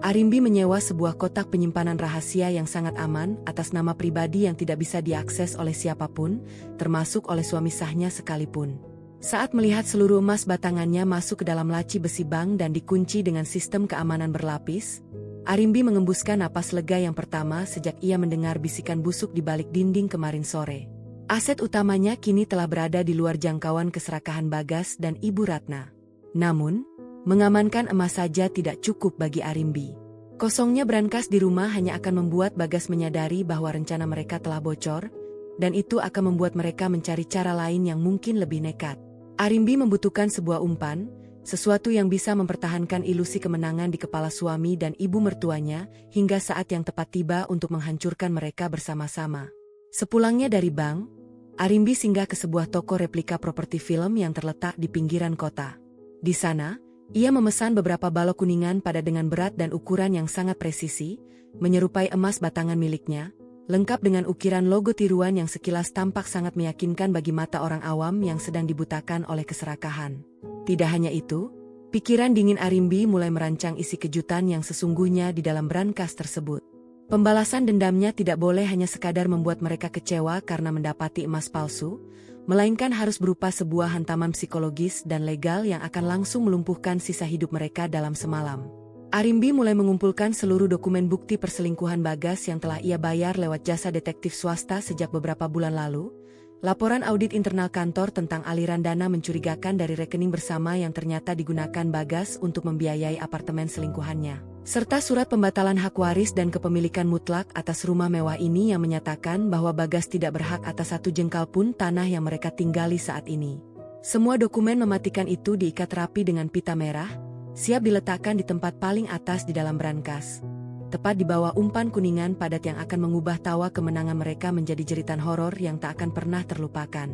Arimbi menyewa sebuah kotak penyimpanan rahasia yang sangat aman atas nama pribadi yang tidak bisa diakses oleh siapapun, termasuk oleh suami sahnya sekalipun. Saat melihat seluruh emas batangannya masuk ke dalam laci besi bank dan dikunci dengan sistem keamanan berlapis, Arimbi mengembuskan napas lega yang pertama sejak ia mendengar bisikan busuk di balik dinding kemarin sore. Aset utamanya kini telah berada di luar jangkauan keserakahan Bagas dan Ibu Ratna. Namun, mengamankan emas saja tidak cukup bagi Arimbi. Kosongnya brankas di rumah hanya akan membuat Bagas menyadari bahwa rencana mereka telah bocor, dan itu akan membuat mereka mencari cara lain yang mungkin lebih nekat. Arimbi membutuhkan sebuah umpan, sesuatu yang bisa mempertahankan ilusi kemenangan di kepala suami dan ibu mertuanya hingga saat yang tepat tiba untuk menghancurkan mereka bersama-sama. Sepulangnya dari bank, Arimbi singgah ke sebuah toko replika properti film yang terletak di pinggiran kota. Di sana, ia memesan beberapa balok kuningan pada dengan berat dan ukuran yang sangat presisi, menyerupai emas batangan miliknya, lengkap dengan ukiran logo tiruan yang sekilas tampak sangat meyakinkan bagi mata orang awam yang sedang dibutakan oleh keserakahan. Tidak hanya itu, pikiran dingin Arimbi mulai merancang isi kejutan yang sesungguhnya di dalam brankas tersebut. Pembalasan dendamnya tidak boleh hanya sekadar membuat mereka kecewa karena mendapati emas palsu, melainkan harus berupa sebuah hantaman psikologis dan legal yang akan langsung melumpuhkan sisa hidup mereka dalam semalam. Arimbi mulai mengumpulkan seluruh dokumen bukti perselingkuhan Bagas yang telah ia bayar lewat jasa detektif swasta sejak beberapa bulan lalu, laporan audit internal kantor tentang aliran dana mencurigakan dari rekening bersama yang ternyata digunakan Bagas untuk membiayai apartemen selingkuhannya, serta surat pembatalan hak waris dan kepemilikan mutlak atas rumah mewah ini yang menyatakan bahwa Bagas tidak berhak atas satu jengkal pun tanah yang mereka tinggali saat ini. Semua dokumen mematikan itu diikat rapi dengan pita merah, siap diletakkan di tempat paling atas di dalam brankas, tepat di bawah umpan kuningan padat yang akan mengubah tawa kemenangan mereka menjadi jeritan horor yang tak akan pernah terlupakan.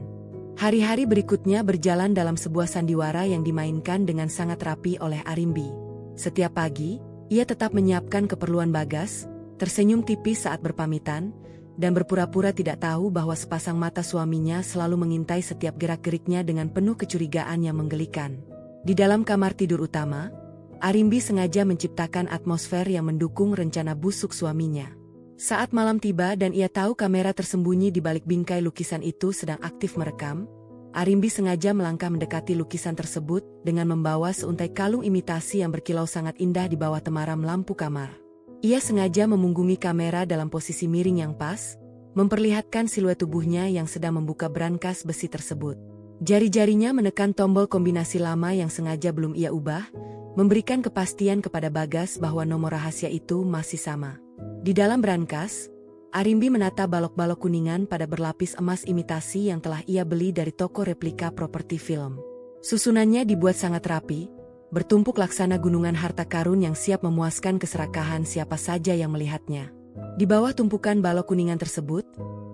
Hari-hari berikutnya berjalan dalam sebuah sandiwara yang dimainkan dengan sangat rapi oleh Arimbi. Setiap pagi, ia tetap menyiapkan keperluan Bagas, tersenyum tipis saat berpamitan, dan berpura-pura tidak tahu bahwa sepasang mata suaminya selalu mengintai setiap gerak-geriknya dengan penuh kecurigaan yang menggelikan. Di dalam kamar tidur utama, Arimbi sengaja menciptakan atmosfer yang mendukung rencana busuk suaminya. Saat malam tiba dan ia tahu kamera tersembunyi di balik bingkai lukisan itu sedang aktif merekam, Arimbi sengaja melangkah mendekati lukisan tersebut dengan membawa seuntai kalung imitasi yang berkilau sangat indah di bawah temaram lampu kamar. Ia sengaja memunggungi kamera dalam posisi miring yang pas, memperlihatkan siluet tubuhnya yang sedang membuka brankas besi tersebut. Jari-jarinya menekan tombol kombinasi lama yang sengaja belum ia ubah, memberikan kepastian kepada Bagas bahwa nomor rahasia itu masih sama. Di dalam brankas, Arimbi menata balok-balok kuningan pada berlapis emas imitasi yang telah ia beli dari toko replika properti film. Susunannya dibuat sangat rapi, bertumpuk laksana gunungan harta karun yang siap memuaskan keserakahan siapa saja yang melihatnya. Di bawah tumpukan balok kuningan tersebut,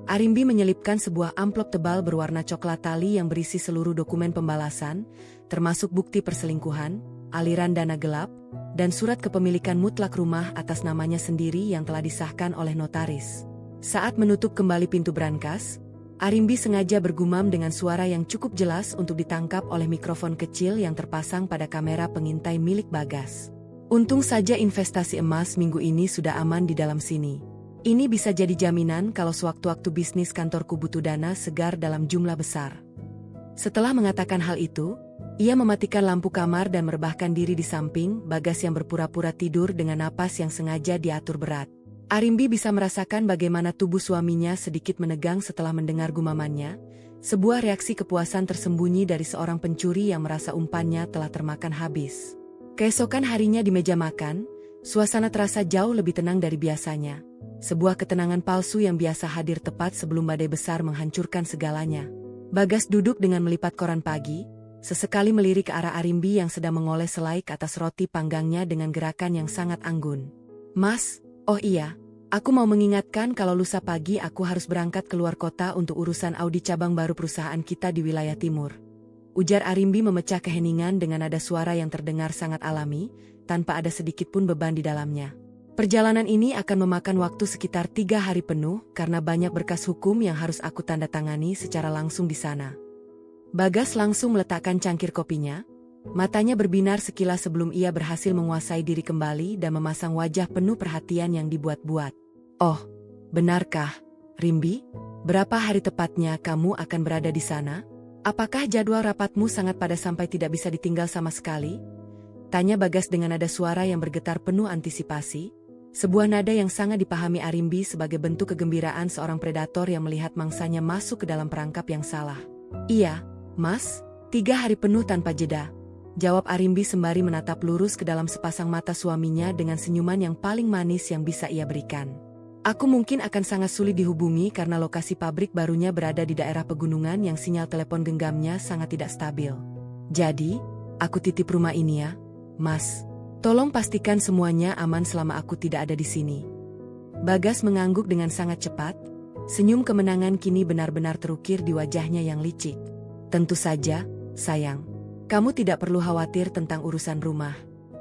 Arimbi menyelipkan sebuah amplop tebal berwarna coklat tali yang berisi seluruh dokumen pembalasan, termasuk bukti perselingkuhan, aliran dana gelap, dan surat kepemilikan mutlak rumah atas namanya sendiri yang telah disahkan oleh notaris. Saat menutup kembali pintu brankas, Arimbi sengaja bergumam dengan suara yang cukup jelas untuk ditangkap oleh mikrofon kecil yang terpasang pada kamera pengintai milik Bagas. Untung saja investasi emas minggu ini sudah aman di dalam sini. Ini bisa jadi jaminan kalau sewaktu-waktu bisnis kantorku butuh dana segar dalam jumlah besar. Setelah mengatakan hal itu, ia mematikan lampu kamar dan merebahkan diri di samping Bagas yang berpura-pura tidur dengan napas yang sengaja diatur berat. Arimbi bisa merasakan bagaimana tubuh suaminya sedikit menegang setelah mendengar gumamannya, sebuah reaksi kepuasan tersembunyi dari seorang pencuri yang merasa umpannya telah termakan habis. Keesokan harinya di meja makan, suasana terasa jauh lebih tenang dari biasanya. Sebuah ketenangan palsu yang biasa hadir tepat sebelum badai besar menghancurkan segalanya. Bagas duduk dengan melipat koran pagi, sesekali melirik ke arah Arimbi yang sedang mengoles selai ke atas roti panggangnya dengan gerakan yang sangat anggun. "Mas, oh iya, aku mau mengingatkan kalau lusa pagi aku harus berangkat keluar kota untuk urusan audit cabang baru perusahaan kita di wilayah timur," ujar Arimbi memecah keheningan dengan nada suara yang terdengar sangat alami, tanpa ada sedikit pun beban di dalamnya. "Perjalanan ini akan memakan waktu sekitar 3 hari penuh karena banyak berkas hukum yang harus aku tanda tangani secara langsung di sana." Bagas langsung meletakkan cangkir kopinya, matanya berbinar sekilas sebelum ia berhasil menguasai diri kembali dan memasang wajah penuh perhatian yang dibuat-buat. "Oh, benarkah, Rimbi? Berapa hari tepatnya kamu akan berada di sana? Apakah jadwal rapatmu sangat padat sampai tidak bisa ditinggal sama sekali?" tanya Bagas dengan nada suara yang bergetar penuh antisipasi. Sebuah nada yang sangat dipahami Arimbi sebagai bentuk kegembiraan seorang predator yang melihat mangsanya masuk ke dalam perangkap yang salah. "Iya, Mas, 3 hari penuh tanpa jeda," jawab Arimbi sembari menatap lurus ke dalam sepasang mata suaminya dengan senyuman yang paling manis yang bisa ia berikan. "Aku mungkin akan sangat sulit dihubungi karena lokasi pabrik barunya berada di daerah pegunungan yang sinyal telepon genggamnya sangat tidak stabil. Jadi, aku titip rumah ini ya, Mas. Tolong pastikan semuanya aman selama aku tidak ada di sini." Bagas mengangguk dengan sangat cepat, senyum kemenangan kini benar-benar terukir di wajahnya yang licik. "Tentu saja, sayang. Kamu tidak perlu khawatir tentang urusan rumah.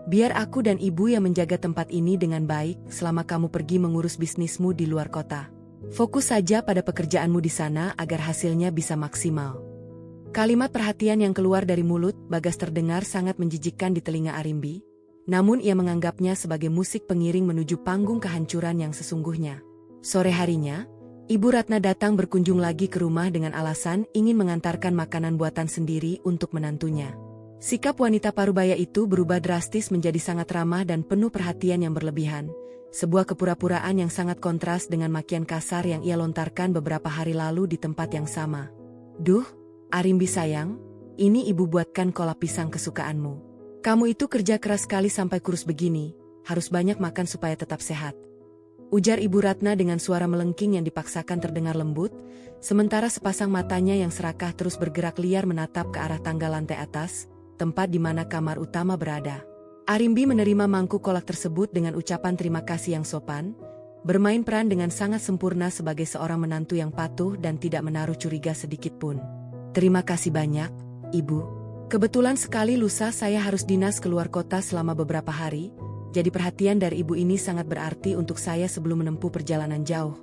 Biar aku dan ibu yang menjaga tempat ini dengan baik selama kamu pergi mengurus bisnismu di luar kota. Fokus saja pada pekerjaanmu di sana agar hasilnya bisa maksimal." Kalimat perhatian yang keluar dari mulut Bagas terdengar sangat menjijikkan di telinga Arimbi. Namun ia menganggapnya sebagai musik pengiring menuju panggung kehancuran yang sesungguhnya. Sore harinya, Ibu Ratna datang berkunjung lagi ke rumah dengan alasan ingin mengantarkan makanan buatan sendiri untuk menantunya. Sikap wanita parubaya itu berubah drastis menjadi sangat ramah dan penuh perhatian yang berlebihan. Sebuah kepura-puraan yang sangat kontras dengan makian kasar yang ia lontarkan beberapa hari lalu di tempat yang sama. "Duh, Arimbi sayang, ini ibu buatkan kolak pisang kesukaanmu. Kamu itu kerja keras sekali sampai kurus begini, harus banyak makan supaya tetap sehat," ujar Ibu Ratna dengan suara melengking yang dipaksakan terdengar lembut, sementara sepasang matanya yang serakah terus bergerak liar menatap ke arah tangga lantai atas, tempat di mana kamar utama berada. Arimbi menerima mangkuk kolak tersebut dengan ucapan terima kasih yang sopan, bermain peran dengan sangat sempurna sebagai seorang menantu yang patuh dan tidak menaruh curiga sedikit pun. "Terima kasih banyak, Ibu. Kebetulan sekali lusa saya harus dinas keluar kota selama beberapa hari, jadi perhatian dari ibu ini sangat berarti untuk saya sebelum menempuh perjalanan jauh."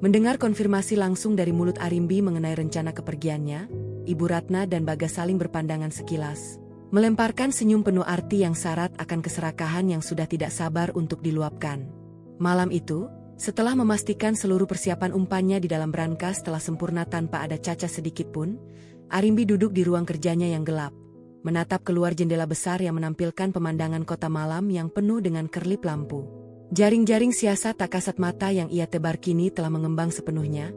Mendengar konfirmasi langsung dari mulut Arimbi mengenai rencana kepergiannya, Ibu Ratna dan Bagas saling berpandangan sekilas, melemparkan senyum penuh arti yang syarat akan keserakahan yang sudah tidak sabar untuk diluapkan. Malam itu, setelah memastikan seluruh persiapan umpannya di dalam brankas telah sempurna tanpa ada cacat sedikit pun, Arimbi duduk di ruang kerjanya yang gelap, menatap keluar jendela besar yang menampilkan pemandangan kota malam yang penuh dengan kerlip lampu. Jaring-jaring siasat tak kasat mata yang ia tebar kini telah mengembang sepenuhnya,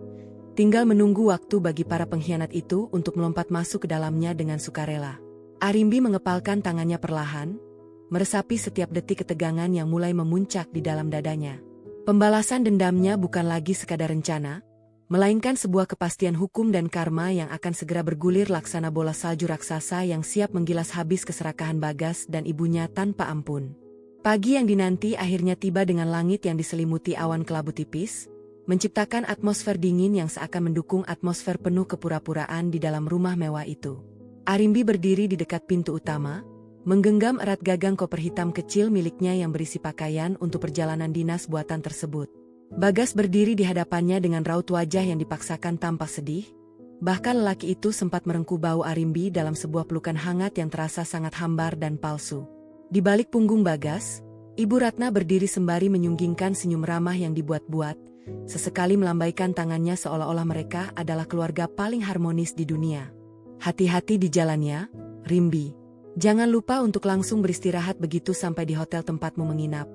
tinggal menunggu waktu bagi para pengkhianat itu untuk melompat masuk ke dalamnya dengan sukarela. Arimbi mengepalkan tangannya perlahan, meresapi setiap detik ketegangan yang mulai memuncak di dalam dadanya. Pembalasan dendamnya bukan lagi sekadar rencana, melainkan sebuah kepastian hukum dan karma yang akan segera bergulir laksana bola salju raksasa yang siap menggilas habis keserakahan Bagas dan ibunya tanpa ampun. Pagi yang dinanti akhirnya tiba dengan langit yang diselimuti awan kelabu tipis, menciptakan atmosfer dingin yang seakan mendukung atmosfer penuh kepura-puraan di dalam rumah mewah itu. Arimbi berdiri di dekat pintu utama, menggenggam erat gagang koper hitam kecil miliknya yang berisi pakaian untuk perjalanan dinas buatan tersebut. Bagas berdiri di hadapannya dengan raut wajah yang dipaksakan tampak sedih. Bahkan lelaki itu sempat merengkuh bau Arimbi dalam sebuah pelukan hangat yang terasa sangat hambar dan palsu. Di balik punggung Bagas, Ibu Ratna berdiri sembari menyunggingkan senyum ramah yang dibuat-buat, sesekali melambaikan tangannya seolah-olah mereka adalah keluarga paling harmonis di dunia. Hati-hati di jalannya, Rimbi. Jangan lupa untuk langsung beristirahat begitu sampai di hotel tempatmu menginap,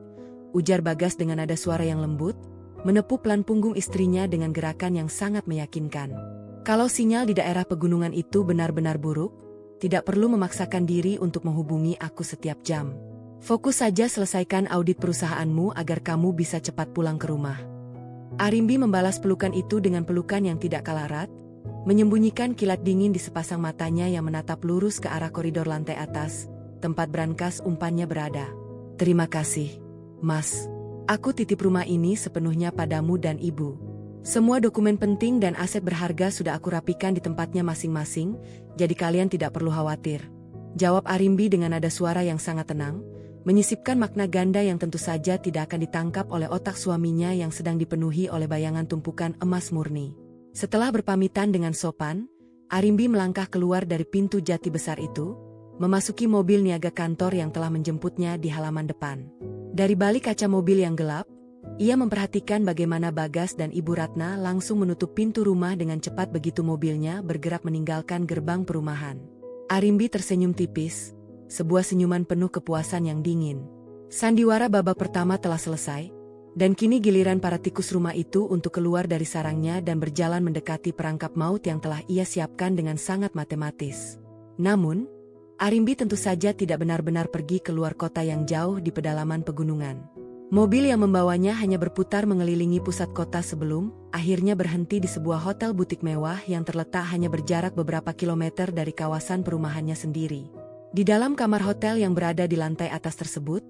ujar Bagas dengan nada suara yang lembut, menepuk pelan punggung istrinya dengan gerakan yang sangat meyakinkan. Kalau sinyal di daerah pegunungan itu benar-benar buruk, tidak perlu memaksakan diri untuk menghubungi aku setiap jam. Fokus saja selesaikan audit perusahaanmu agar kamu bisa cepat pulang ke rumah. Arimbi membalas pelukan itu dengan pelukan yang tidak kalah erat, menyembunyikan kilat dingin di sepasang matanya yang menatap lurus ke arah koridor lantai atas, tempat brankas umpannya berada. Terima kasih, Mas. Aku titip rumah ini sepenuhnya padamu dan ibu. Semua dokumen penting dan aset berharga sudah aku rapikan di tempatnya masing-masing, jadi kalian tidak perlu khawatir. Jawab Arimbi dengan nada suara yang sangat tenang, menyisipkan makna ganda yang tentu saja tidak akan ditangkap oleh otak suaminya yang sedang dipenuhi oleh bayangan tumpukan emas murni. Setelah berpamitan dengan sopan, Arimbi melangkah keluar dari pintu jati besar itu, memasuki mobil niaga kantor yang telah menjemputnya di halaman depan. Dari balik kaca mobil yang gelap, ia memperhatikan bagaimana Bagas dan Ibu Ratna langsung menutup pintu rumah dengan cepat begitu mobilnya bergerak meninggalkan gerbang perumahan. Arimbi tersenyum tipis, sebuah senyuman penuh kepuasan yang dingin. Sandiwara babak pertama telah selesai, dan kini giliran para tikus rumah itu untuk keluar dari sarangnya dan berjalan mendekati perangkap maut yang telah ia siapkan dengan sangat matematis. Namun, Arimbi tentu saja tidak benar-benar pergi keluar kota yang jauh di pedalaman pegunungan. Mobil yang membawanya hanya berputar mengelilingi pusat kota sebelum akhirnya berhenti di sebuah hotel butik mewah yang terletak hanya berjarak beberapa kilometer dari kawasan perumahannya sendiri. Di dalam kamar hotel yang berada di lantai atas tersebut,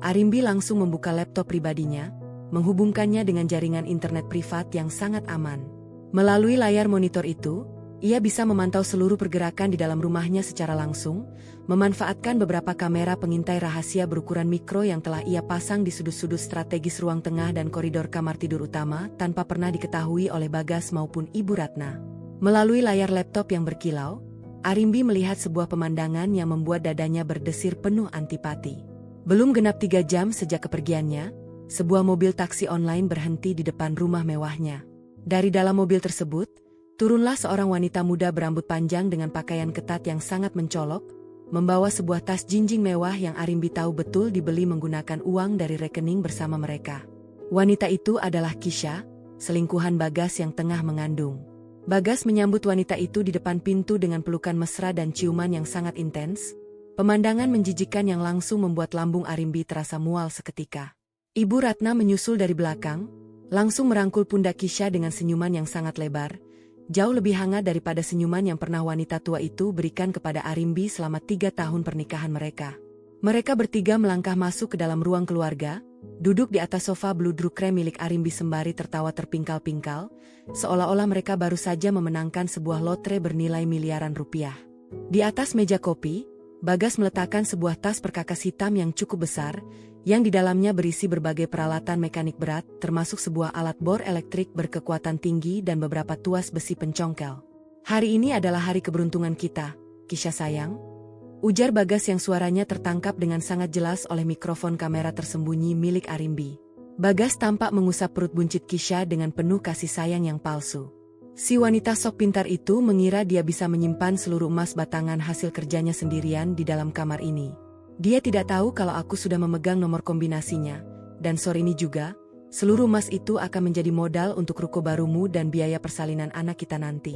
Arimbi langsung membuka laptop pribadinya, menghubungkannya dengan jaringan internet privat yang sangat aman. Melalui layar monitor itu, ia bisa memantau seluruh pergerakan di dalam rumahnya secara langsung, memanfaatkan beberapa kamera pengintai rahasia berukuran mikro yang telah ia pasang di sudut-sudut strategis ruang tengah dan koridor kamar tidur utama tanpa pernah diketahui oleh Bagas maupun Ibu Ratna. Melalui layar laptop yang berkilau, Arimbi melihat sebuah pemandangan yang membuat dadanya berdesir penuh antipati. Belum genap 3 jam sejak kepergiannya, sebuah mobil taksi online berhenti di depan rumah mewahnya. Dari dalam mobil tersebut, turunlah seorang wanita muda berambut panjang dengan pakaian ketat yang sangat mencolok, membawa sebuah tas jinjing mewah yang Arimbi tahu betul dibeli menggunakan uang dari rekening bersama mereka. Wanita itu adalah Kisha, selingkuhan Bagas yang tengah mengandung. Bagas menyambut wanita itu di depan pintu dengan pelukan mesra dan ciuman yang sangat intens. Pemandangan menjijikkan yang langsung membuat lambung Arimbi terasa mual seketika. Ibu Ratna menyusul dari belakang, langsung merangkul pundak Kisha dengan senyuman yang sangat lebar, jauh lebih hangat daripada senyuman yang pernah wanita tua itu berikan kepada Arimbi selama 3 tahun pernikahan mereka. Mereka bertiga melangkah masuk ke dalam ruang keluarga, duduk di atas sofa bludru krem milik Arimbi sembari tertawa terpingkal-pingkal, seolah-olah mereka baru saja memenangkan sebuah lotre bernilai miliaran rupiah. Di atas meja kopi, Bagas meletakkan sebuah tas perkakas hitam yang cukup besar, yang di dalamnya berisi berbagai peralatan mekanik berat, termasuk sebuah alat bor elektrik berkekuatan tinggi dan beberapa tuas besi pencongkel. Hari ini adalah hari keberuntungan kita, Kisha sayang. Ujar Bagas yang suaranya tertangkap dengan sangat jelas oleh mikrofon kamera tersembunyi milik Arimbi. Bagas tampak mengusap perut buncit Kisha dengan penuh kasih sayang yang palsu. Si wanita sok pintar itu mengira dia bisa menyimpan seluruh emas batangan hasil kerjanya sendirian di dalam kamar ini. Dia tidak tahu kalau aku sudah memegang nomor kombinasinya, dan sore ini juga, seluruh emas itu akan menjadi modal untuk ruko barumu dan biaya persalinan anak kita nanti.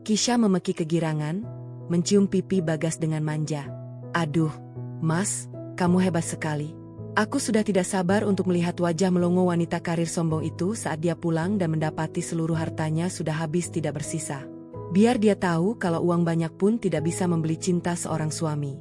Kisha memeki kegirangan, mencium pipi Bagas dengan manja. Aduh, Mas, kamu hebat sekali. Aku sudah tidak sabar untuk melihat wajah melongo wanita karir sombong itu saat dia pulang dan mendapati seluruh hartanya sudah habis tidak bersisa. Biar dia tahu kalau uang banyak pun tidak bisa membeli cinta seorang suami.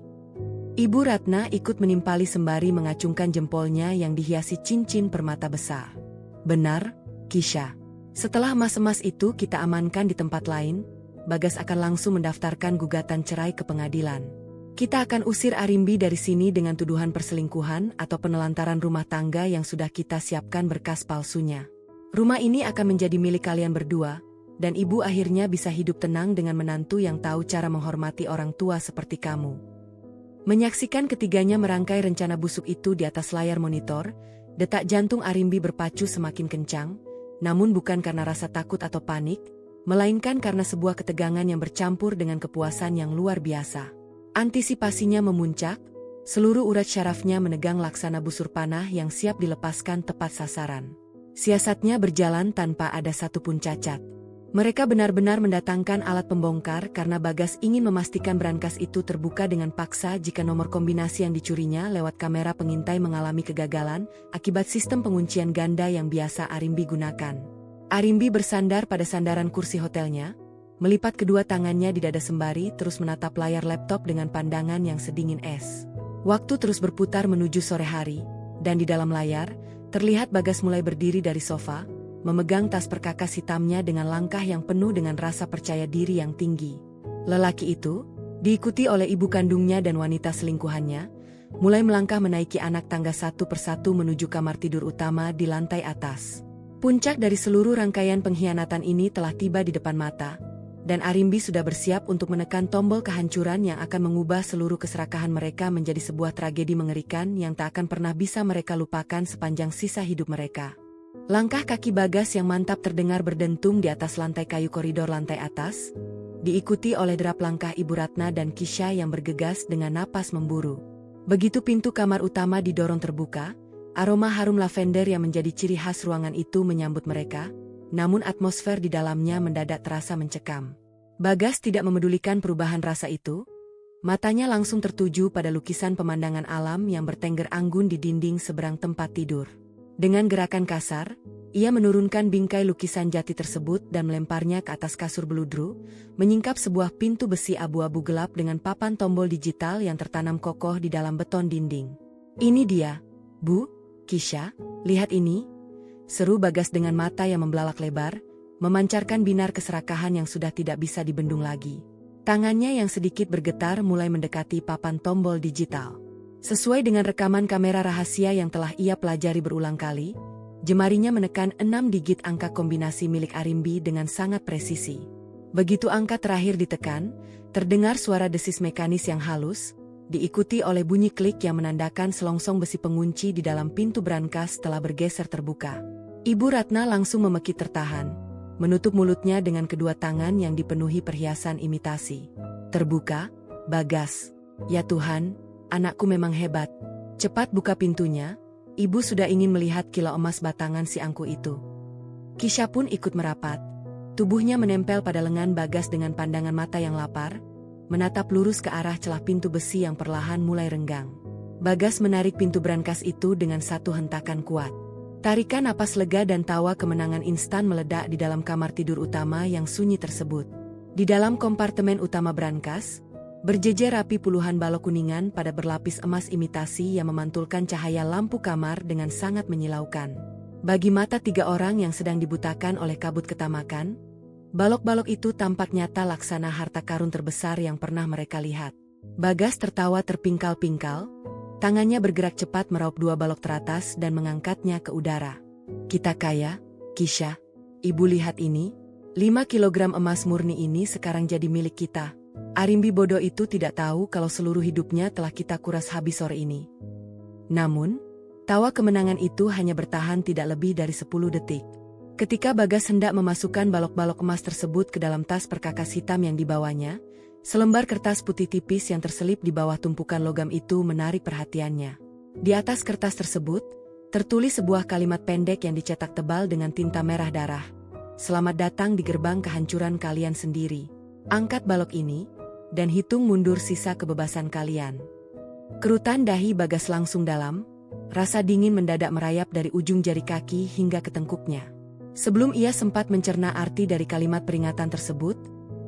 Ibu Ratna ikut menimpali sembari mengacungkan jempolnya yang dihiasi cincin permata besar. Benar, Kisha. Setelah emas-emas itu kita amankan di tempat lain, Bagas akan langsung mendaftarkan gugatan cerai ke pengadilan. Kita akan usir Arimbi dari sini dengan tuduhan perselingkuhan atau penelantaran rumah tangga yang sudah kita siapkan berkas palsunya. Rumah ini akan menjadi milik kalian berdua, dan ibu akhirnya bisa hidup tenang dengan menantu yang tahu cara menghormati orang tua seperti kamu. Menyaksikan ketiganya merangkai rencana busuk itu di atas layar monitor, detak jantung Arimbi berpacu semakin kencang, namun bukan karena rasa takut atau panik, melainkan karena sebuah ketegangan yang bercampur dengan kepuasan yang luar biasa. Antisipasinya memuncak, seluruh urat syarafnya menegang laksana busur panah yang siap dilepaskan tepat sasaran. Siasatnya berjalan tanpa ada satupun cacat. Mereka benar-benar mendatangkan alat pembongkar karena Bagas ingin memastikan brankas itu terbuka dengan paksa jika nomor kombinasi yang dicurinya lewat kamera pengintai mengalami kegagalan akibat sistem penguncian ganda yang biasa Arimbi gunakan. Arimbi bersandar pada sandaran kursi hotelnya, melipat kedua tangannya di dada sembari terus menatap layar laptop dengan pandangan yang sedingin es. Waktu terus berputar menuju sore hari, dan di dalam layar, terlihat Bagas mulai berdiri dari sofa, memegang tas perkakas hitamnya dengan langkah yang penuh dengan rasa percaya diri yang tinggi. Lelaki itu, diikuti oleh ibu kandungnya dan wanita selingkuhannya, mulai melangkah menaiki anak tangga satu persatu menuju kamar tidur utama di lantai atas. Puncak dari seluruh rangkaian pengkhianatan ini telah tiba di depan mata, dan Arimbi sudah bersiap untuk menekan tombol kehancuran yang akan mengubah seluruh keserakahan mereka menjadi sebuah tragedi mengerikan yang tak akan pernah bisa mereka lupakan sepanjang sisa hidup mereka. Langkah kaki Bagas yang mantap terdengar berdentum di atas lantai kayu koridor lantai atas, diikuti oleh derap langkah Ibu Ratna dan Kisha yang bergegas dengan napas memburu. Begitu pintu kamar utama didorong terbuka, aroma harum lavender yang menjadi ciri khas ruangan itu menyambut mereka, namun atmosfer di dalamnya mendadak terasa mencekam. Bagas tidak memedulikan perubahan rasa itu. Matanya langsung tertuju pada lukisan pemandangan alam yang bertengger anggun di dinding seberang tempat tidur. Dengan gerakan kasar, ia menurunkan bingkai lukisan jati tersebut dan melemparnya ke atas kasur beludru, menyingkap sebuah pintu besi abu-abu gelap dengan papan tombol digital yang tertanam kokoh di dalam beton dinding. "Ini dia, Bu, Kisha, lihat ini," seru Bagas dengan mata yang membelalak lebar, memancarkan binar keserakahan yang sudah tidak bisa dibendung lagi. Tangannya yang sedikit bergetar mulai mendekati papan tombol digital. Sesuai dengan rekaman kamera rahasia yang telah ia pelajari berulang kali, jemarinya menekan 6 digit angka kombinasi milik Arimbi dengan sangat presisi. Begitu angka terakhir ditekan, terdengar suara desis mekanis yang halus, diikuti oleh bunyi klik yang menandakan selongsong besi pengunci di dalam pintu brankas telah bergeser terbuka. Ibu Ratna langsung memekik tertahan, menutup mulutnya dengan kedua tangan yang dipenuhi perhiasan imitasi. "Terbuka, Bagas. Ya Tuhan, anakku memang hebat. Cepat buka pintunya, ibu sudah ingin melihat kilau emas batangan si angku itu." Kisha pun ikut merapat. Tubuhnya menempel pada lengan Bagas dengan pandangan mata yang lapar, menatap lurus ke arah celah pintu besi yang perlahan mulai renggang. Bagas menarik pintu brankas itu dengan satu hentakan kuat. Tarikan napas lega dan tawa kemenangan instan meledak di dalam kamar tidur utama yang sunyi tersebut. Di dalam kompartemen utama brankas, berjejer rapi puluhan balok kuningan pada berlapis emas imitasi yang memantulkan cahaya lampu kamar dengan sangat menyilaukan. Bagi mata 3 orang yang sedang dibutakan oleh kabut ketamakan, balok-balok itu tampak nyata laksana harta karun terbesar yang pernah mereka lihat. Bagas tertawa terpingkal-pingkal, tangannya bergerak cepat meraup 2 balok teratas dan mengangkatnya ke udara. "Kita kaya, Kisha. Ibu lihat ini, 5 kilogram emas murni ini sekarang jadi milik kita. Arimbi bodoh itu tidak tahu kalau seluruh hidupnya telah kita kuras habis sore ini." Namun, tawa kemenangan itu hanya bertahan tidak lebih dari 10 detik. Ketika Bagas hendak memasukkan balok-balok emas tersebut ke dalam tas perkakas hitam yang dibawanya, selembar kertas putih tipis yang terselip di bawah tumpukan logam itu menarik perhatiannya. Di atas kertas tersebut, tertulis sebuah kalimat pendek yang dicetak tebal dengan tinta merah darah. "Selamat datang di gerbang kehancuran kalian sendiri. Angkat balok ini, dan hitung mundur sisa kebebasan kalian." Kerutan dahi Bagas langsung dalam, Rasa dingin mendadak merayap dari ujung jari kaki hingga ke tengkuknya. Sebelum ia sempat mencerna arti dari kalimat peringatan tersebut,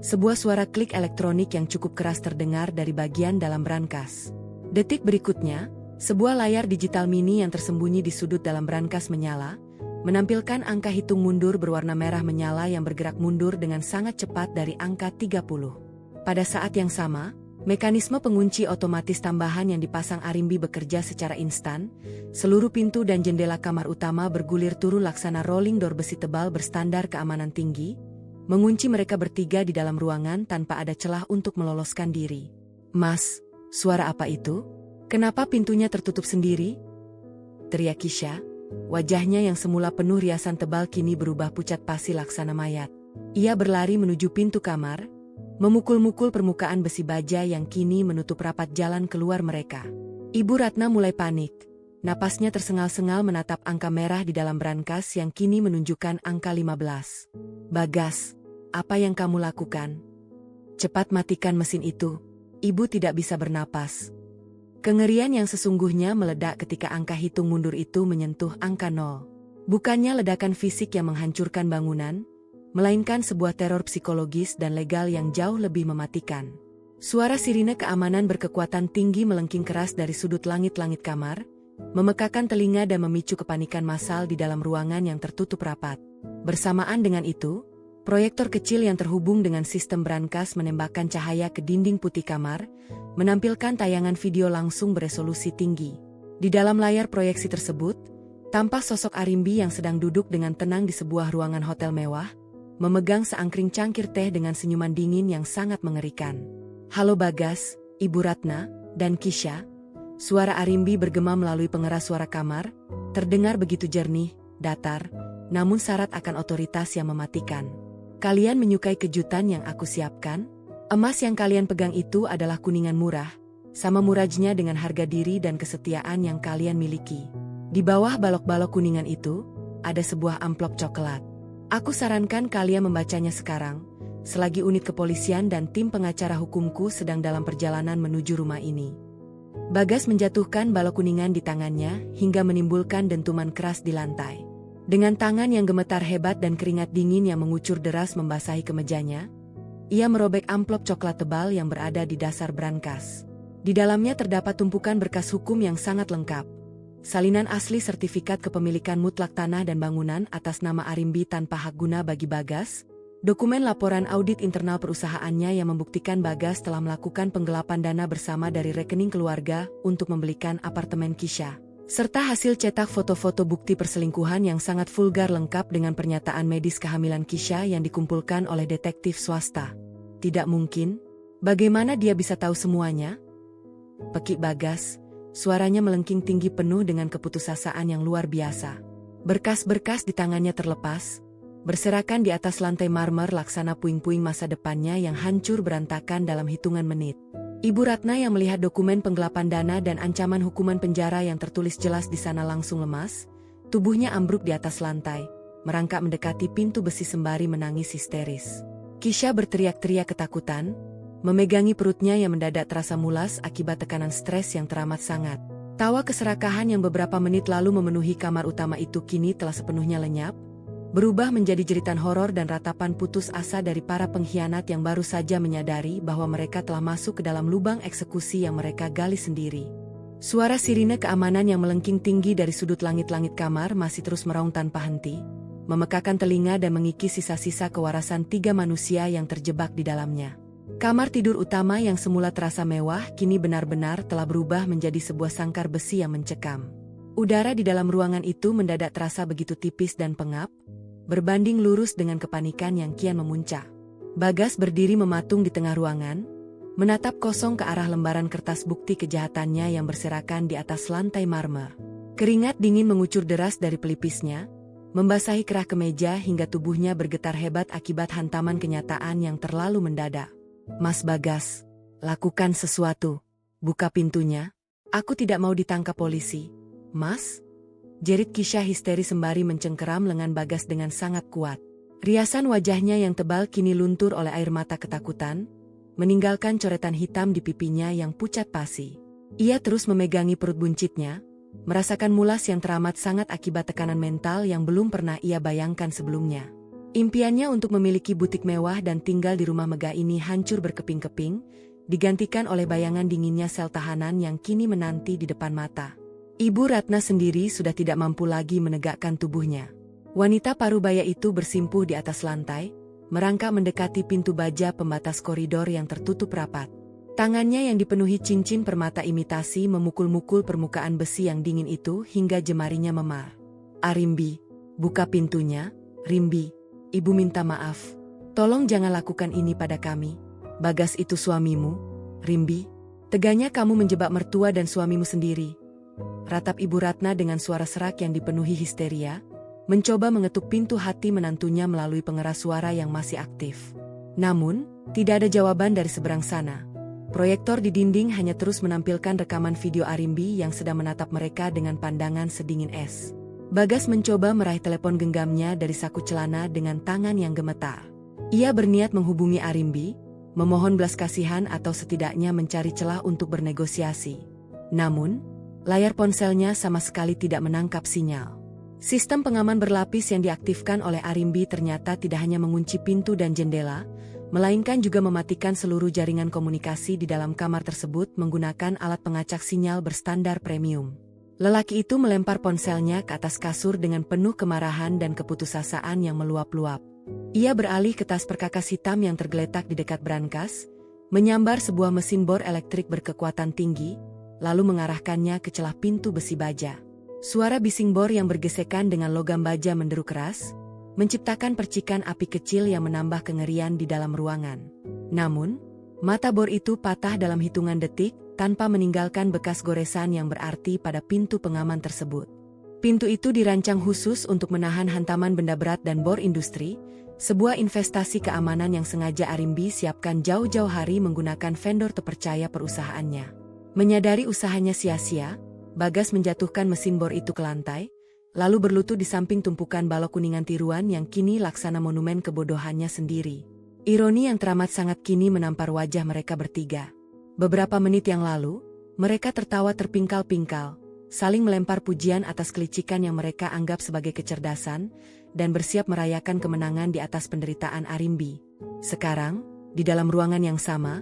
sebuah suara klik elektronik yang cukup keras terdengar dari bagian dalam brankas. Detik berikutnya, sebuah layar digital mini yang tersembunyi di sudut dalam brankas menyala, menampilkan angka hitung mundur berwarna merah menyala yang bergerak mundur dengan sangat cepat dari angka 30. Pada saat yang sama, mekanisme pengunci otomatis tambahan yang dipasang Arimbi bekerja secara instan. Seluruh pintu dan jendela kamar utama bergulir turun laksana rolling door besi tebal berstandar keamanan tinggi, mengunci mereka bertiga di dalam ruangan tanpa ada celah untuk meloloskan diri. "Mas, suara apa itu? Kenapa pintunya tertutup sendiri?" teriak Kisha. Wajahnya yang semula penuh riasan tebal kini berubah pucat pasi laksana mayat. Ia berlari menuju pintu kamar, memukul-mukul permukaan besi baja yang kini menutup rapat jalan keluar mereka. Ibu Ratna mulai panik. Napasnya tersengal-sengal menatap angka merah di dalam brankas yang kini menunjukkan angka 15. "Bagas, apa yang kamu lakukan? Cepat matikan mesin itu." Ibu tidak bisa bernapas. Kengerian yang sesungguhnya meledak ketika angka hitung mundur itu menyentuh angka 0. Bukannya ledakan fisik yang menghancurkan bangunan, melainkan sebuah teror psikologis dan legal yang jauh lebih mematikan. Suara sirine keamanan berkekuatan tinggi melengking keras dari sudut langit-langit kamar, memekakan telinga dan memicu kepanikan massal di dalam ruangan yang tertutup rapat. Bersamaan dengan itu, proyektor kecil yang terhubung dengan sistem brankas menembakkan cahaya ke dinding putih kamar, menampilkan tayangan video langsung beresolusi tinggi. Di dalam layar proyeksi tersebut, tampak sosok Arimbi yang sedang duduk dengan tenang di sebuah ruangan hotel mewah, memegang seangkring cangkir teh dengan senyuman dingin yang sangat mengerikan. "Halo Bagas, Ibu Ratna, dan Kisha." Suara Arimbi bergema melalui pengeras suara kamar, terdengar begitu jernih, datar, namun syarat akan otoritas yang mematikan. "Kalian menyukai kejutan yang aku siapkan? Emas yang kalian pegang itu adalah kuningan murah, sama murajnya dengan harga diri dan kesetiaan yang kalian miliki. Di bawah balok-balok kuningan itu, ada sebuah amplop coklat. Aku sarankan kalian membacanya sekarang, selagi unit kepolisian dan tim pengacara hukumku sedang dalam perjalanan menuju rumah ini." Bagas menjatuhkan balok kuningan di tangannya hingga menimbulkan dentuman keras di lantai. Dengan tangan yang gemetar hebat dan keringat dingin yang mengucur deras membasahi kemejanya, ia merobek amplop coklat tebal yang berada di dasar brankas. Di dalamnya terdapat tumpukan berkas hukum yang sangat lengkap. Salinan asli sertifikat kepemilikan mutlak tanah dan bangunan atas nama Arimbi tanpa hak guna bagi Bagas, dokumen laporan audit internal perusahaannya yang membuktikan Bagas telah melakukan penggelapan dana bersama dari rekening keluarga untuk membelikan apartemen Kisha, serta hasil cetak foto-foto bukti perselingkuhan yang sangat vulgar lengkap dengan pernyataan medis kehamilan Kisha yang dikumpulkan oleh detektif swasta. "Tidak mungkin. Bagaimana dia bisa tahu semuanya?" pekik Bagas. Suaranya melengking tinggi penuh dengan keputusasaan yang luar biasa. Berkas-berkas di tangannya terlepas, berserakan di atas lantai marmer laksana puing-puing masa depannya yang hancur berantakan dalam hitungan menit. Ibu Ratna yang melihat dokumen penggelapan dana dan ancaman hukuman penjara yang tertulis jelas di sana langsung lemas, tubuhnya ambruk di atas lantai, merangkak mendekati pintu besi sembari menangis histeris. Kisha berteriak-teriak ketakutan, memegangi perutnya yang mendadak terasa mulas akibat tekanan stres yang teramat sangat. Tawa keserakahan yang beberapa menit lalu memenuhi kamar utama itu kini telah sepenuhnya lenyap, berubah menjadi jeritan horor dan ratapan putus asa dari para pengkhianat yang baru saja menyadari bahwa mereka telah masuk ke dalam lubang eksekusi yang mereka gali sendiri. Suara sirine keamanan yang melengking tinggi dari sudut langit-langit kamar masih terus meraung tanpa henti, memekakan telinga dan mengikis sisa-sisa kewarasan 3 manusia yang terjebak di dalamnya. Kamar tidur utama yang semula terasa mewah kini benar-benar telah berubah menjadi sebuah sangkar besi yang mencekam. Udara di dalam ruangan itu mendadak terasa begitu tipis dan pengap, berbanding lurus dengan kepanikan yang kian memuncak. Bagas berdiri mematung di tengah ruangan, menatap kosong ke arah lembaran kertas bukti kejahatannya yang berserakan di atas lantai marmer. Keringat dingin mengucur deras dari pelipisnya, membasahi kerah kemeja hingga tubuhnya bergetar hebat akibat hantaman kenyataan yang terlalu mendadak. "Mas Bagas, lakukan sesuatu. Buka pintunya. Aku tidak mau ditangkap polisi." "Mas?" jerit Kisha histeris sembari mencengkeram lengan Bagas dengan sangat kuat. Riasan wajahnya yang tebal kini luntur oleh air mata ketakutan, meninggalkan coretan hitam di pipinya yang pucat pasi. Ia terus memegangi perut buncitnya, merasakan mulas yang teramat sangat akibat tekanan mental yang belum pernah ia bayangkan sebelumnya. Impiannya untuk memiliki butik mewah dan tinggal di rumah megah ini hancur berkeping-keping, digantikan oleh bayangan dinginnya sel tahanan yang kini menanti di depan mata. Ibu Ratna sendiri sudah tidak mampu lagi menegakkan tubuhnya. Wanita parubaya itu bersimpuh di atas lantai, merangkak mendekati pintu baja pembatas koridor yang tertutup rapat. Tangannya yang dipenuhi cincin permata imitasi memukul-mukul permukaan besi yang dingin itu hingga jemarinya memar. "Arimbi, buka pintunya, Rimbi. Ibu minta maaf. Tolong jangan lakukan ini pada kami. Bagas itu suamimu, Rimbi. Teganya kamu menjebak mertua dan suamimu sendiri." Ratap Ibu Ratna dengan suara serak yang dipenuhi histeria, mencoba mengetuk pintu hati menantunya melalui pengeras suara yang masih aktif. Namun, tidak ada jawaban dari seberang sana. Proyektor di dinding hanya terus menampilkan rekaman video Arimbi yang sedang menatap mereka dengan pandangan sedingin es. Bagas mencoba meraih telepon genggamnya dari saku celana dengan tangan yang gemetar. Ia berniat menghubungi Arimbi, memohon belas kasihan atau setidaknya mencari celah untuk bernegosiasi. Namun, layar ponselnya sama sekali tidak menangkap sinyal. Sistem pengaman berlapis yang diaktifkan oleh Arimbi ternyata tidak hanya mengunci pintu dan jendela, melainkan juga mematikan seluruh jaringan komunikasi di dalam kamar tersebut menggunakan alat pengacak sinyal berstandar premium. Lelaki itu melempar ponselnya ke atas kasur dengan penuh kemarahan dan keputusasaan yang meluap-luap. Ia beralih ke tas perkakas hitam yang tergeletak di dekat brankas, menyambar sebuah mesin bor elektrik berkekuatan tinggi, lalu mengarahkannya ke celah pintu besi baja. Suara bising bor yang bergesekan dengan logam baja menderu keras, menciptakan percikan api kecil yang menambah kengerian di dalam ruangan. Namun, mata bor itu patah dalam hitungan detik, tanpa meninggalkan bekas goresan yang berarti pada pintu pengaman tersebut. Pintu itu dirancang khusus untuk menahan hantaman benda berat dan bor industri, sebuah investasi keamanan yang sengaja Arimbi siapkan jauh-jauh hari menggunakan vendor terpercaya perusahaannya. Menyadari usahanya sia-sia, Bagas menjatuhkan mesin bor itu ke lantai, lalu berlutut di samping tumpukan balok kuningan tiruan yang kini laksana monumen kebodohannya sendiri. Ironi yang teramat sangat kini menampar wajah mereka bertiga. Beberapa menit yang lalu, mereka tertawa terpingkal-pingkal, saling melempar pujian atas kelicikan yang mereka anggap sebagai kecerdasan, dan bersiap merayakan kemenangan di atas penderitaan Arimbi. Sekarang, di dalam ruangan yang sama,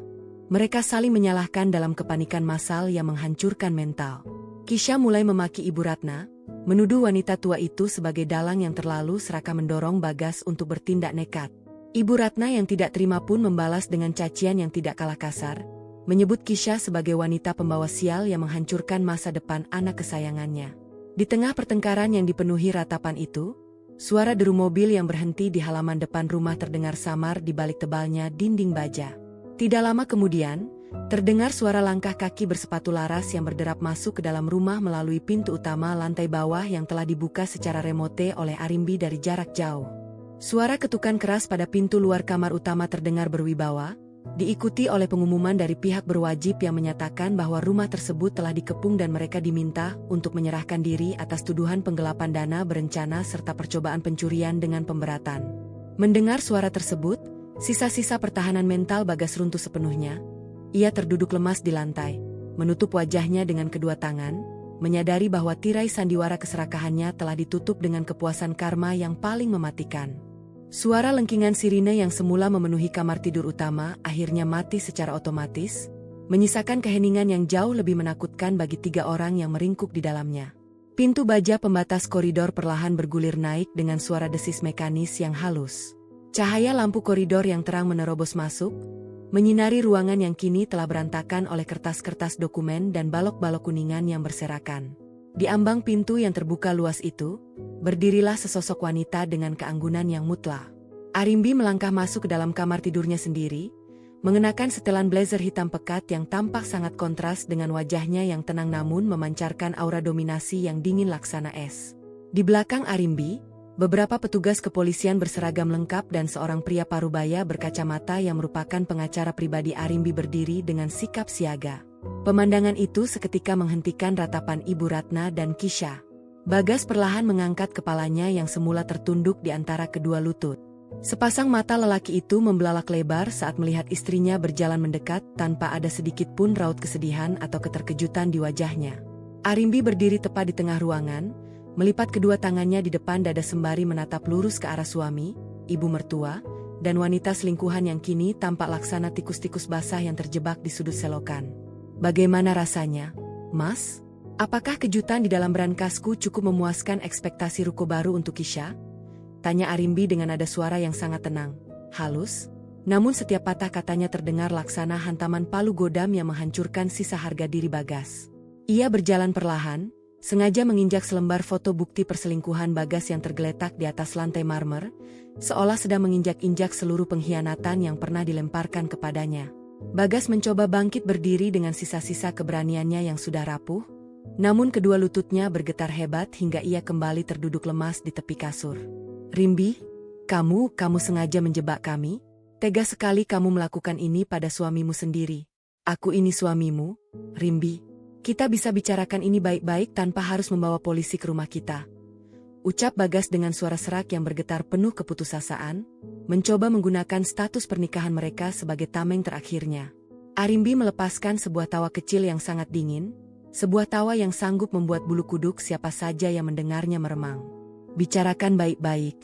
mereka saling menyalahkan dalam kepanikan massal yang menghancurkan mental. Kisha mulai memaki Ibu Ratna, menuduh wanita tua itu sebagai dalang yang terlalu serakah mendorong Bagas untuk bertindak nekat. Ibu Ratna yang tidak terima pun membalas dengan cacian yang tidak kalah kasar, menyebut Kisha sebagai wanita pembawa sial yang menghancurkan masa depan anak kesayangannya. Di tengah pertengkaran yang dipenuhi ratapan itu, suara deru mobil yang berhenti di halaman depan rumah terdengar samar di balik tebalnya dinding baja. Tidak lama kemudian, terdengar suara langkah kaki bersepatu laras yang berderap masuk ke dalam rumah melalui pintu utama lantai bawah yang telah dibuka secara remote oleh Arimbi dari jarak jauh. Suara ketukan keras pada pintu luar kamar utama terdengar berwibawa, diikuti oleh pengumuman dari pihak berwajib yang menyatakan bahwa rumah tersebut telah dikepung dan mereka diminta untuk menyerahkan diri atas tuduhan penggelapan dana berencana serta percobaan pencurian dengan pemberatan. Mendengar suara tersebut, sisa-sisa pertahanan mental Bagas runtuh sepenuhnya. Ia terduduk lemas di lantai, menutup wajahnya dengan kedua tangan, menyadari bahwa tirai sandiwara keserakahannya telah ditutup dengan kepuasan karma yang paling mematikan. Suara lengkingan sirine yang semula memenuhi kamar tidur utama akhirnya mati secara otomatis, menyisakan keheningan yang jauh lebih menakutkan bagi 3 orang yang meringkuk di dalamnya. Pintu baja pembatas koridor perlahan bergulir naik dengan suara desis mekanis yang halus. Cahaya lampu koridor yang terang menerobos masuk, menyinari ruangan yang kini telah berantakan oleh kertas-kertas dokumen dan balok-balok kuningan yang berserakan. Di ambang pintu yang terbuka luas itu, berdirilah sesosok wanita dengan keanggunan yang mutlak. Arimbi melangkah masuk ke dalam kamar tidurnya sendiri, mengenakan setelan blazer hitam pekat yang tampak sangat kontras dengan wajahnya yang tenang namun memancarkan aura dominasi yang dingin laksana es. Di belakang Arimbi, beberapa petugas kepolisian berseragam lengkap dan seorang pria parubaya berkacamata yang merupakan pengacara pribadi Arimbi berdiri dengan sikap siaga. Pemandangan itu seketika menghentikan ratapan Ibu Ratna dan Kisha. Bagas perlahan mengangkat kepalanya yang semula tertunduk di antara kedua lutut. Sepasang mata lelaki itu membelalak lebar saat melihat istrinya berjalan mendekat tanpa ada sedikit pun raut kesedihan atau keterkejutan di wajahnya. Arimbi berdiri tepat di tengah ruangan, melipat kedua tangannya di depan dada sembari menatap lurus ke arah suami, ibu mertua, dan wanita selingkuhan yang kini tampak laksana tikus-tikus basah yang terjebak di sudut selokan. Bagaimana rasanya, Mas? Apakah kejutan di dalam berangkasku cukup memuaskan ekspektasi ruko baru untuk Kisha? Tanya Arimbi dengan nada suara yang sangat tenang, halus, namun setiap patah katanya terdengar laksana hantaman palu godam yang menghancurkan sisa harga diri Bagas. Ia berjalan perlahan, sengaja menginjak selembar foto bukti perselingkuhan Bagas yang tergeletak di atas lantai marmer, seolah sedang menginjak-injak seluruh pengkhianatan yang pernah dilemparkan kepadanya. Bagas mencoba bangkit berdiri dengan sisa-sisa keberaniannya yang sudah rapuh, namun kedua lututnya bergetar hebat hingga ia kembali terduduk lemas di tepi kasur. Rimbi, kamu sengaja menjebak kami? Tega sekali kamu melakukan ini pada suamimu sendiri. Aku ini suamimu, Rimbi. Kita bisa bicarakan ini baik-baik tanpa harus membawa polisi ke rumah kita. Ucap Bagas dengan suara serak yang bergetar penuh keputusasaan, mencoba menggunakan status pernikahan mereka sebagai tameng terakhirnya. Arimbi melepaskan sebuah tawa kecil yang sangat dingin, sebuah tawa yang sanggup membuat bulu kuduk siapa saja yang mendengarnya meremang. Bicarakan baik-baik,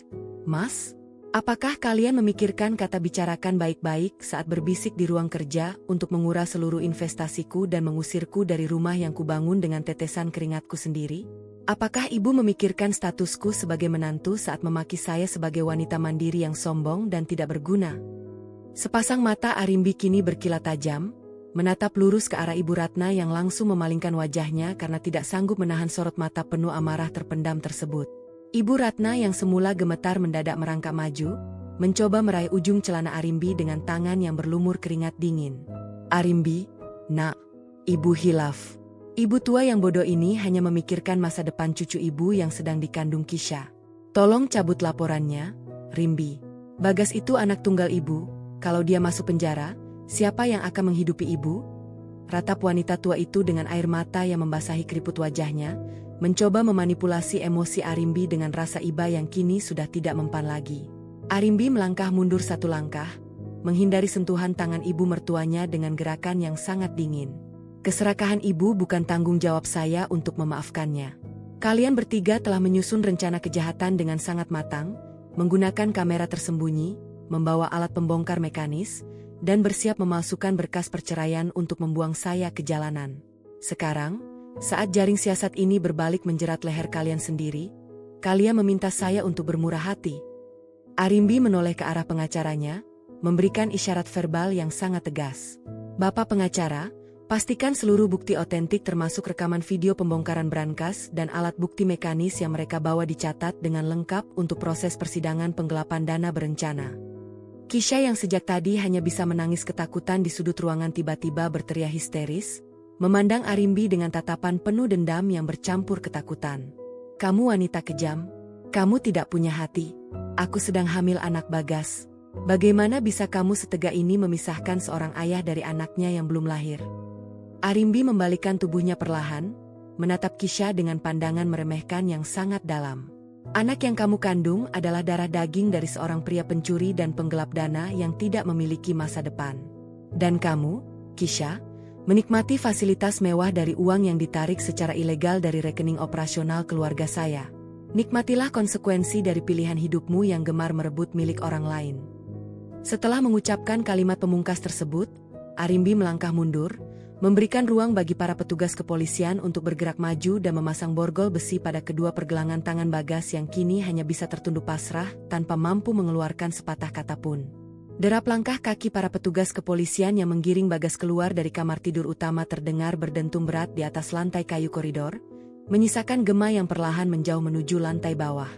Mas? Apakah kalian memikirkan kata bicarakan baik-baik saat berbisik di ruang kerja untuk menguras seluruh investasiku dan mengusirku dari rumah yang kubangun dengan tetesan keringatku sendiri? Apakah ibu memikirkan statusku sebagai menantu saat memaki saya sebagai wanita mandiri yang sombong dan tidak berguna? Sepasang mata Arimbi kini berkilat tajam, menatap lurus ke arah Ibu Ratna yang langsung memalingkan wajahnya karena tidak sanggup menahan sorot mata penuh amarah terpendam tersebut. Ibu Ratna yang semula gemetar mendadak merangkak maju, mencoba meraih ujung celana Arimbi dengan tangan yang berlumur keringat dingin. Arimbi, nak, ibu hilaf. Ibu tua yang bodoh ini hanya memikirkan masa depan cucu ibu yang sedang dikandung Kisha. Tolong cabut laporannya, Rimbi. Bagas itu anak tunggal ibu, kalau dia masuk penjara, siapa yang akan menghidupi ibu? Ratap wanita tua itu dengan air mata yang membasahi keriput wajahnya, mencoba memanipulasi emosi Arimbi dengan rasa iba yang kini sudah tidak mempan lagi. Arimbi melangkah mundur satu langkah, menghindari sentuhan tangan ibu mertuanya dengan gerakan yang sangat dingin. Keserakahan ibu bukan tanggung jawab saya untuk memaafkannya. Kalian bertiga telah menyusun rencana kejahatan dengan sangat matang, menggunakan kamera tersembunyi, membawa alat pembongkar mekanis, dan bersiap memalsukan berkas perceraian untuk membuang saya ke jalanan. Sekarang, saat jaring siasat ini berbalik menjerat leher kalian sendiri, kalian meminta saya untuk bermurah hati. Arimbi menoleh ke arah pengacaranya, memberikan isyarat verbal yang sangat tegas. Bapak pengacara, pastikan seluruh bukti otentik termasuk rekaman video pembongkaran brankas dan alat bukti mekanis yang mereka bawa dicatat dengan lengkap untuk proses persidangan penggelapan dana berencana. Kisha yang sejak tadi hanya bisa menangis ketakutan di sudut ruangan tiba-tiba berteriak histeris, memandang Arimbi dengan tatapan penuh dendam yang bercampur ketakutan. Kamu wanita kejam, kamu tidak punya hati. Aku sedang hamil anak Bagas. Bagaimana bisa kamu setega ini memisahkan seorang ayah dari anaknya yang belum lahir? Arimbi membalikkan tubuhnya perlahan, menatap Kisha dengan pandangan meremehkan yang sangat dalam. Anak yang kamu kandung adalah darah daging dari seorang pria pencuri dan penggelap dana yang tidak memiliki masa depan. Dan kamu, Kisha, menikmati fasilitas mewah dari uang yang ditarik secara ilegal dari rekening operasional keluarga saya. Nikmatilah konsekuensi dari pilihan hidupmu yang gemar merebut milik orang lain. Setelah mengucapkan kalimat pemungkas tersebut, Arimbi melangkah mundur, memberikan ruang bagi para petugas kepolisian untuk bergerak maju dan memasang borgol besi pada kedua pergelangan tangan Bagas yang kini hanya bisa tertunduk pasrah tanpa mampu mengeluarkan sepatah kata pun. Derap langkah kaki para petugas kepolisian yang menggiring Bagas keluar dari kamar tidur utama terdengar berdentum berat di atas lantai kayu koridor, menyisakan gema yang perlahan menjauh menuju lantai bawah.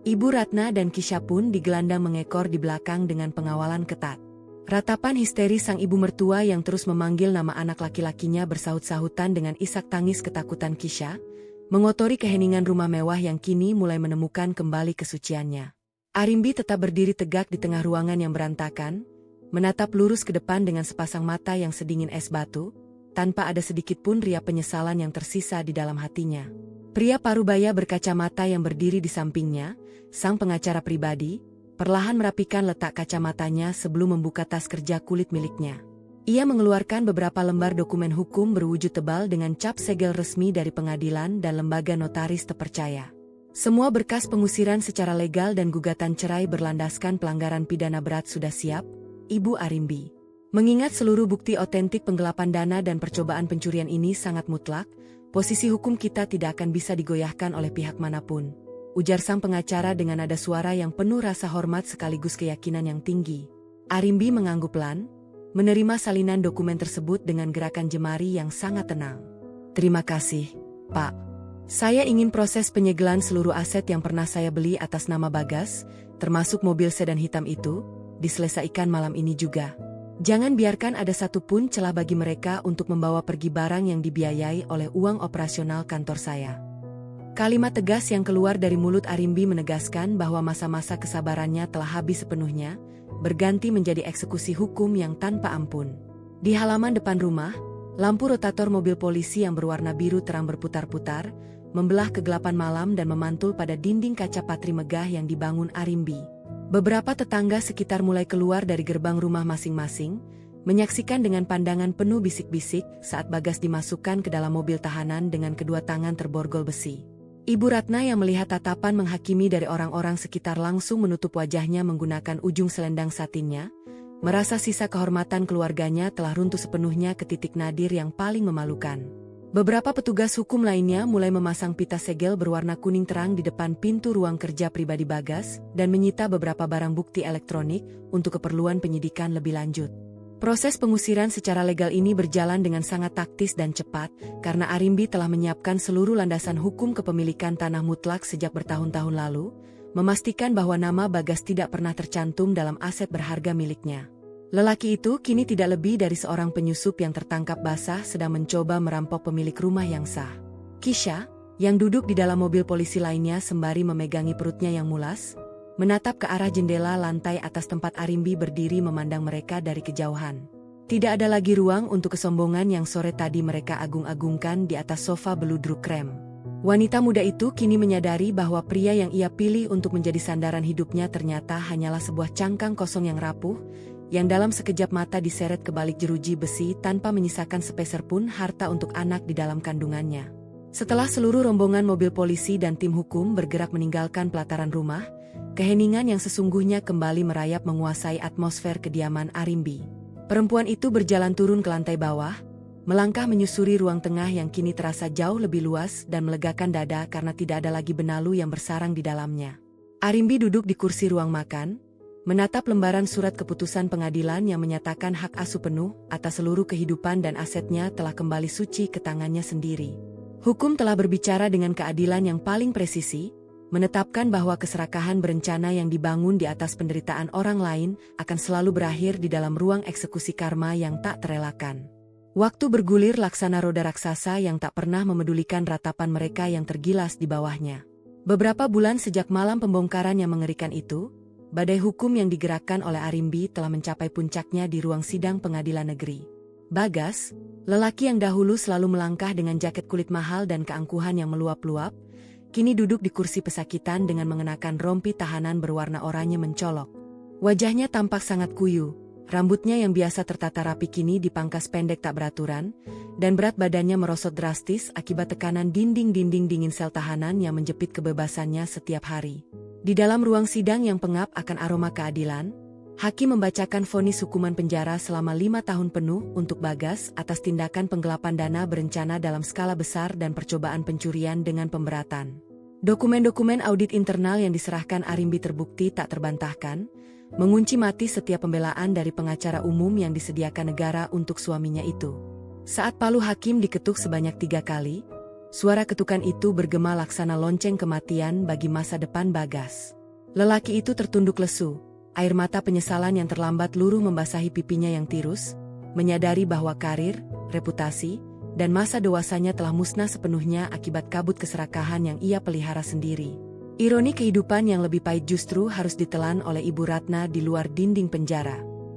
Ibu Ratna dan Kisha pun digelandang mengekor di belakang dengan pengawalan ketat. Ratapan histeris sang ibu mertua yang terus memanggil nama anak laki-lakinya bersahut-sahutan dengan isak tangis ketakutan Kisha, mengotori keheningan rumah mewah yang kini mulai menemukan kembali kesuciannya. Arimbi tetap berdiri tegak di tengah ruangan yang berantakan, menatap lurus ke depan dengan sepasang mata yang sedingin es batu, tanpa ada sedikit pun ria penyesalan yang tersisa di dalam hatinya. Pria parubaya berkacamata yang berdiri di sampingnya, sang pengacara pribadi, perlahan merapikan letak kacamatanya sebelum membuka tas kerja kulit miliknya. Ia mengeluarkan beberapa lembar dokumen hukum berwujud tebal dengan cap segel resmi dari pengadilan dan lembaga notaris terpercaya. Semua berkas pengusiran secara legal dan gugatan cerai berlandaskan pelanggaran pidana berat sudah siap, Ibu Arimbi. Mengingat seluruh bukti otentik penggelapan dana dan percobaan pencurian ini sangat mutlak, posisi hukum kita tidak akan bisa digoyahkan oleh pihak manapun, ujar sang pengacara dengan nada suara yang penuh rasa hormat sekaligus keyakinan yang tinggi. Arimbi mengangguk pelan, menerima salinan dokumen tersebut dengan gerakan jemari yang sangat tenang. Terima kasih, Pak. Saya ingin proses penyegelan seluruh aset yang pernah saya beli atas nama Bagas, termasuk mobil sedan hitam itu, diselesaikan malam ini juga. Jangan biarkan ada satupun celah bagi mereka untuk membawa pergi barang yang dibiayai oleh uang operasional kantor saya. Kalimat tegas yang keluar dari mulut Arimbi menegaskan bahwa masa-masa kesabarannya telah habis sepenuhnya, berganti menjadi eksekusi hukum yang tanpa ampun. Di halaman depan rumah, lampu rotator mobil polisi yang berwarna biru terang berputar-putar, membelah kegelapan malam dan memantul pada dinding kaca patri megah yang dibangun Arimbi. Beberapa tetangga sekitar mulai keluar dari gerbang rumah masing-masing, menyaksikan dengan pandangan penuh bisik-bisik saat Bagas dimasukkan ke dalam mobil tahanan dengan kedua tangan terborgol besi. Ibu Ratna yang melihat tatapan menghakimi dari orang-orang sekitar langsung menutup wajahnya menggunakan ujung selendang satinnya, merasa sisa kehormatan keluarganya telah runtuh sepenuhnya ke titik nadir yang paling memalukan. Beberapa petugas hukum lainnya mulai memasang pita segel berwarna kuning terang di depan pintu ruang kerja pribadi Bagas dan menyita beberapa barang bukti elektronik untuk keperluan penyidikan lebih lanjut. Proses pengusiran secara legal ini berjalan dengan sangat taktis dan cepat, karena Arimbi telah menyiapkan seluruh landasan hukum kepemilikan tanah mutlak sejak bertahun-tahun lalu, memastikan bahwa nama Bagas tidak pernah tercantum dalam aset berharga miliknya. Lelaki itu kini tidak lebih dari seorang penyusup yang tertangkap basah sedang mencoba merampok pemilik rumah yang sah. Kisha, yang duduk di dalam mobil polisi lainnya sembari memegangi perutnya yang mulas, menatap ke arah jendela lantai atas tempat Arimbi berdiri memandang mereka dari kejauhan. Tidak ada lagi ruang untuk kesombongan yang sore tadi mereka agung-agungkan di atas sofa beludruk krem. Wanita muda itu kini menyadari bahwa pria yang ia pilih untuk menjadi sandaran hidupnya ternyata hanyalah sebuah cangkang kosong yang rapuh, yang dalam sekejap mata diseret ke balik jeruji besi tanpa menyisakan sepeser pun harta untuk anak di dalam kandungannya. Setelah seluruh rombongan mobil polisi dan tim hukum bergerak meninggalkan pelataran rumah, keheningan yang sesungguhnya kembali merayap menguasai atmosfer kediaman Arimbi. Perempuan itu berjalan turun ke lantai bawah, melangkah menyusuri ruang tengah yang kini terasa jauh lebih luas dan melegakan dada karena tidak ada lagi benalu yang bersarang di dalamnya. Arimbi duduk di kursi ruang makan, menatap lembaran surat keputusan pengadilan yang menyatakan hak asuh penuh atas seluruh kehidupan dan asetnya telah kembali suci ke tangannya sendiri. Hukum telah berbicara dengan keadilan yang paling presisi, menetapkan bahwa keserakahan berencana yang dibangun di atas penderitaan orang lain akan selalu berakhir di dalam ruang eksekusi karma yang tak terelakkan. Waktu bergulir laksana roda raksasa yang tak pernah memedulikan ratapan mereka yang tergilas di bawahnya. Beberapa bulan sejak malam pembongkaran yang mengerikan itu, badai hukum yang digerakkan oleh Arimbi telah mencapai puncaknya di ruang sidang pengadilan negeri. Bagas, lelaki yang dahulu selalu melangkah dengan jaket kulit mahal dan keangkuhan yang meluap-luap, kini duduk di kursi pesakitan dengan mengenakan rompi tahanan berwarna oranye mencolok. Wajahnya tampak sangat kuyu, rambutnya yang biasa tertata rapi kini dipangkas pendek tak beraturan, dan berat badannya merosot drastis akibat tekanan dinding-dinding dingin sel tahanan yang menjepit kebebasannya setiap hari. Di dalam ruang sidang yang pengap akan aroma keadilan, hakim membacakan vonis hukuman penjara selama 5 tahun penuh untuk Bagas atas tindakan penggelapan dana berencana dalam skala besar dan percobaan pencurian dengan pemberatan. Dokumen-dokumen audit internal yang diserahkan Arimbi terbukti tak terbantahkan, mengunci mati setiap pembelaan dari pengacara umum yang disediakan negara untuk suaminya itu. Saat palu hakim diketuk sebanyak 3 kali, suara ketukan itu bergema laksana lonceng kematian bagi masa depan Bagas. Lelaki itu tertunduk lesu, air mata penyesalan yang terlambat luruh membasahi pipinya yang tirus, menyadari bahwa karir, reputasi, dan masa dewasanya telah musnah sepenuhnya akibat kabut keserakahan yang ia pelihara sendiri. Ironi kehidupan yang lebih pahit justru harus ditelan oleh Ibu Ratna di luar dinding penjara.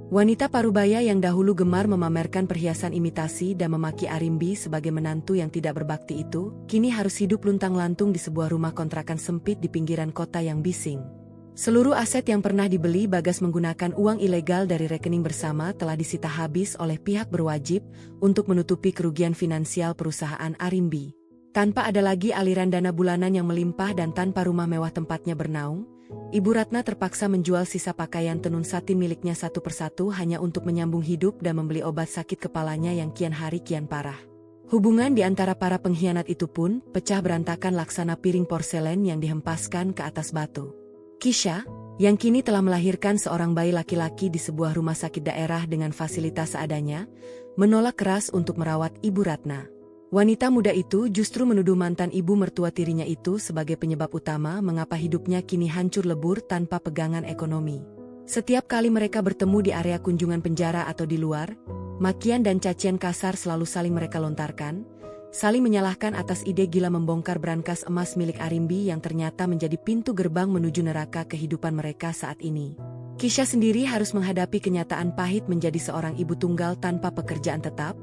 Wanita parubaya yang dahulu gemar memamerkan perhiasan imitasi dan memaki Arimbi sebagai menantu yang tidak berbakti itu, kini harus hidup luntang-lantung di sebuah rumah kontrakan sempit di pinggiran kota yang bising. Seluruh aset yang pernah dibeli Bagas menggunakan uang ilegal dari rekening bersama telah disita habis oleh pihak berwajib untuk menutupi kerugian finansial perusahaan Arimbi. Tanpa ada lagi aliran dana bulanan yang melimpah dan tanpa rumah mewah tempatnya bernaung, Ibu Ratna terpaksa menjual sisa pakaian tenun satin miliknya satu persatu hanya untuk menyambung hidup dan membeli obat sakit kepalanya yang kian hari kian parah. Hubungan di antara para pengkhianat itu pun pecah berantakan laksana piring porselen yang dihempaskan ke atas batu. Kisha, yang kini telah melahirkan seorang bayi laki-laki di sebuah rumah sakit daerah dengan fasilitas seadanya, menolak keras untuk merawat Ibu Ratna. Wanita muda itu justru menuduh mantan ibu mertua tirinya itu sebagai penyebab utama mengapa hidupnya kini hancur lebur tanpa pegangan ekonomi. Setiap kali mereka bertemu di area kunjungan penjara atau di luar, makian dan cacian kasar selalu saling mereka lontarkan, saling menyalahkan atas ide gila membongkar brankas emas milik Arimbi yang ternyata menjadi pintu gerbang menuju neraka kehidupan mereka saat ini. Kisha sendiri harus menghadapi kenyataan pahit menjadi seorang ibu tunggal tanpa pekerjaan tetap,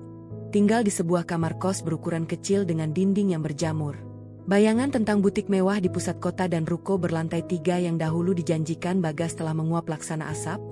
tinggal di sebuah kamar kos berukuran kecil dengan dinding yang berjamur. Bayangan tentang butik mewah di pusat kota dan ruko berlantai 3 yang dahulu dijanjikan Bagas telah menguap laksana asap,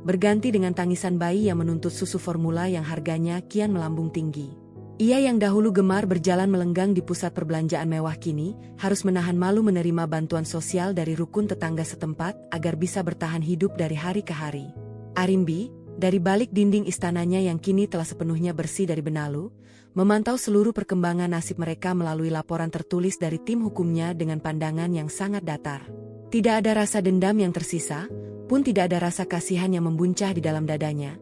berganti dengan tangisan bayi yang menuntut susu formula yang harganya kian melambung tinggi. Ia yang dahulu gemar berjalan melenggang di pusat perbelanjaan mewah kini harus menahan malu menerima bantuan sosial dari rukun tetangga setempat agar bisa bertahan hidup dari hari ke hari. Arimbi, dari balik dinding istananya yang kini telah sepenuhnya bersih dari benalu, memantau seluruh perkembangan nasib mereka melalui laporan tertulis dari tim hukumnya dengan pandangan yang sangat datar. Tidak ada rasa dendam yang tersisa, pun tidak ada rasa kasihan yang membuncah di dalam dadanya.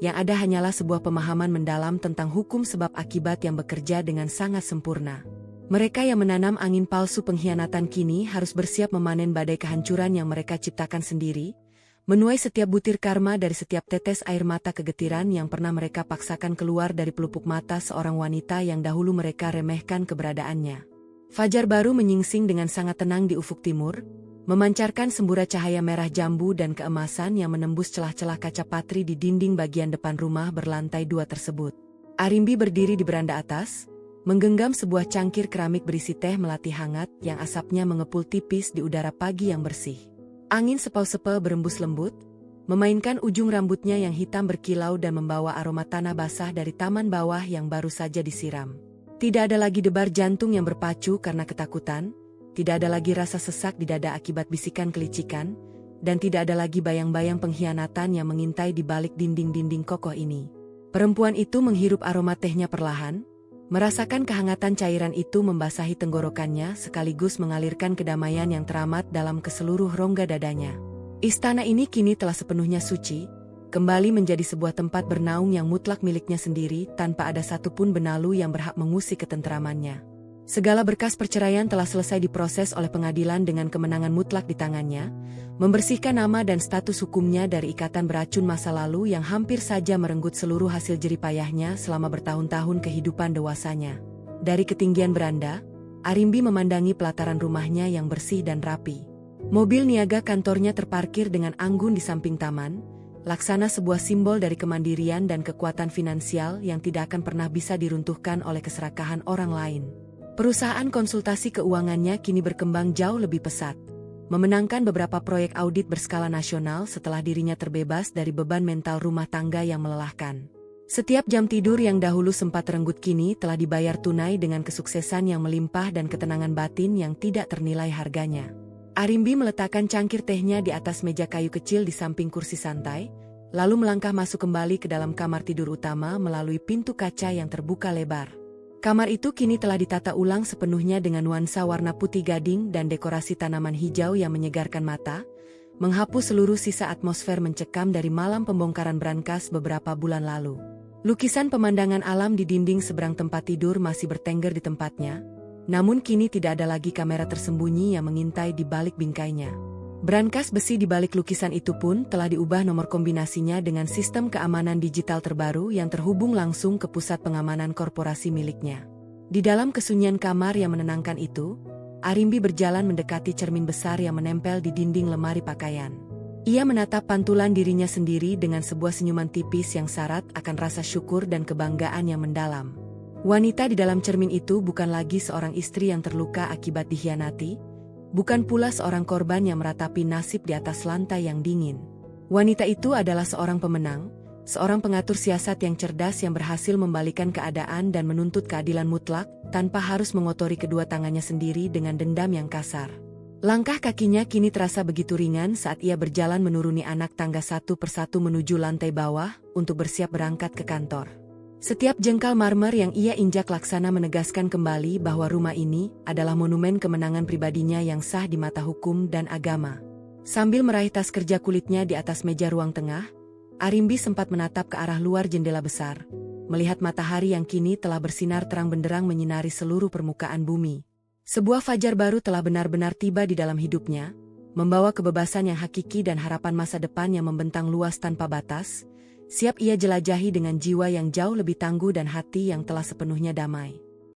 Yang ada hanyalah sebuah pemahaman mendalam tentang hukum sebab akibat yang bekerja dengan sangat sempurna. Mereka yang menanam angin palsu pengkhianatan kini harus bersiap memanen badai kehancuran yang mereka ciptakan sendiri, menuai setiap butir karma dari setiap tetes air mata kegetiran yang pernah mereka paksakan keluar dari pelupuk mata seorang wanita yang dahulu mereka remehkan keberadaannya. Fajar baru menyingsing dengan sangat tenang di ufuk timur, memancarkan sembura cahaya merah jambu dan keemasan yang menembus celah-celah kaca patri di dinding bagian depan rumah berlantai 2 tersebut. Arimbi berdiri di beranda atas, menggenggam sebuah cangkir keramik berisi teh melati hangat yang asapnya mengepul tipis di udara pagi yang bersih. Angin sepau-sepau berembus lembut, memainkan ujung rambutnya yang hitam berkilau dan membawa aroma tanah basah dari taman bawah yang baru saja disiram. Tidak ada lagi debar jantung yang berpacu karena ketakutan, tidak ada lagi rasa sesak di dada akibat bisikan kelicikan, dan tidak ada lagi bayang-bayang pengkhianatan yang mengintai di balik dinding-dinding kokoh ini. Perempuan itu menghirup aroma tehnya perlahan, merasakan kehangatan cairan itu membasahi tenggorokannya sekaligus mengalirkan kedamaian yang teramat dalam keseluruh rongga dadanya. Istana ini kini telah sepenuhnya suci, kembali menjadi sebuah tempat bernaung yang mutlak miliknya sendiri tanpa ada satupun benalu yang berhak mengusik ketenteramannya. Segala berkas perceraian telah selesai diproses oleh pengadilan dengan kemenangan mutlak di tangannya, membersihkan nama dan status hukumnya dari ikatan beracun masa lalu yang hampir saja merenggut seluruh hasil jeripayahnya selama bertahun-tahun kehidupan dewasanya. Dari ketinggian beranda, Arimbi memandangi pelataran rumahnya yang bersih dan rapi. Mobil niaga kantornya terparkir dengan anggun di samping taman, laksana sebuah simbol dari kemandirian dan kekuatan finansial yang tidak akan pernah bisa diruntuhkan oleh keserakahan orang lain. Perusahaan konsultasi keuangannya kini berkembang jauh lebih pesat, memenangkan beberapa proyek audit berskala nasional setelah dirinya terbebas dari beban mental rumah tangga yang melelahkan. Setiap jam tidur yang dahulu sempat renggut kini telah dibayar tunai dengan kesuksesan yang melimpah dan ketenangan batin yang tidak ternilai harganya. Arimbi meletakkan cangkir tehnya di atas meja kayu kecil di samping kursi santai, lalu melangkah masuk kembali ke dalam kamar tidur utama melalui pintu kaca yang terbuka lebar. Kamar itu kini telah ditata ulang sepenuhnya dengan nuansa warna putih gading dan dekorasi tanaman hijau yang menyegarkan mata, menghapus seluruh sisa atmosfer mencekam dari malam pembongkaran brankas beberapa bulan lalu. Lukisan pemandangan alam di dinding seberang tempat tidur masih bertengger di tempatnya, namun kini tidak ada lagi kamera tersembunyi yang mengintai di balik bingkainya. Brankas besi di balik lukisan itu pun telah diubah nomor kombinasinya dengan sistem keamanan digital terbaru yang terhubung langsung ke pusat pengamanan korporasi miliknya. Di dalam kesunyian kamar yang menenangkan itu, Arimbi berjalan mendekati cermin besar yang menempel di dinding lemari pakaian. Ia menatap pantulan dirinya sendiri dengan sebuah senyuman tipis yang syarat akan rasa syukur dan kebanggaan yang mendalam. Wanita di dalam cermin itu bukan lagi seorang istri yang terluka akibat dikhianati, bukan pula seorang korban yang meratapi nasib di atas lantai yang dingin. Wanita itu adalah seorang pemenang, seorang pengatur siasat yang cerdas yang berhasil membalikan keadaan dan menuntut keadilan mutlak, tanpa harus mengotori kedua tangannya sendiri dengan dendam yang kasar. Langkah kakinya kini terasa begitu ringan saat ia berjalan menuruni anak tangga satu persatu menuju lantai bawah, untuk bersiap berangkat ke kantor. Setiap jengkal marmer yang ia injak laksana menegaskan kembali bahwa rumah ini adalah monumen kemenangan pribadinya yang sah di mata hukum dan agama. Sambil meraih tas kerja kulitnya di atas meja ruang tengah, Arimbi sempat menatap ke arah luar jendela besar, melihat matahari yang kini telah bersinar terang benderang menyinari seluruh permukaan bumi. Sebuah fajar baru telah benar-benar tiba di dalam hidupnya, membawa kebebasan yang hakiki dan harapan masa depan yang membentang luas tanpa batas. Siap ia jelajahi dengan jiwa yang jauh lebih tangguh dan hati yang telah sepenuhnya damai.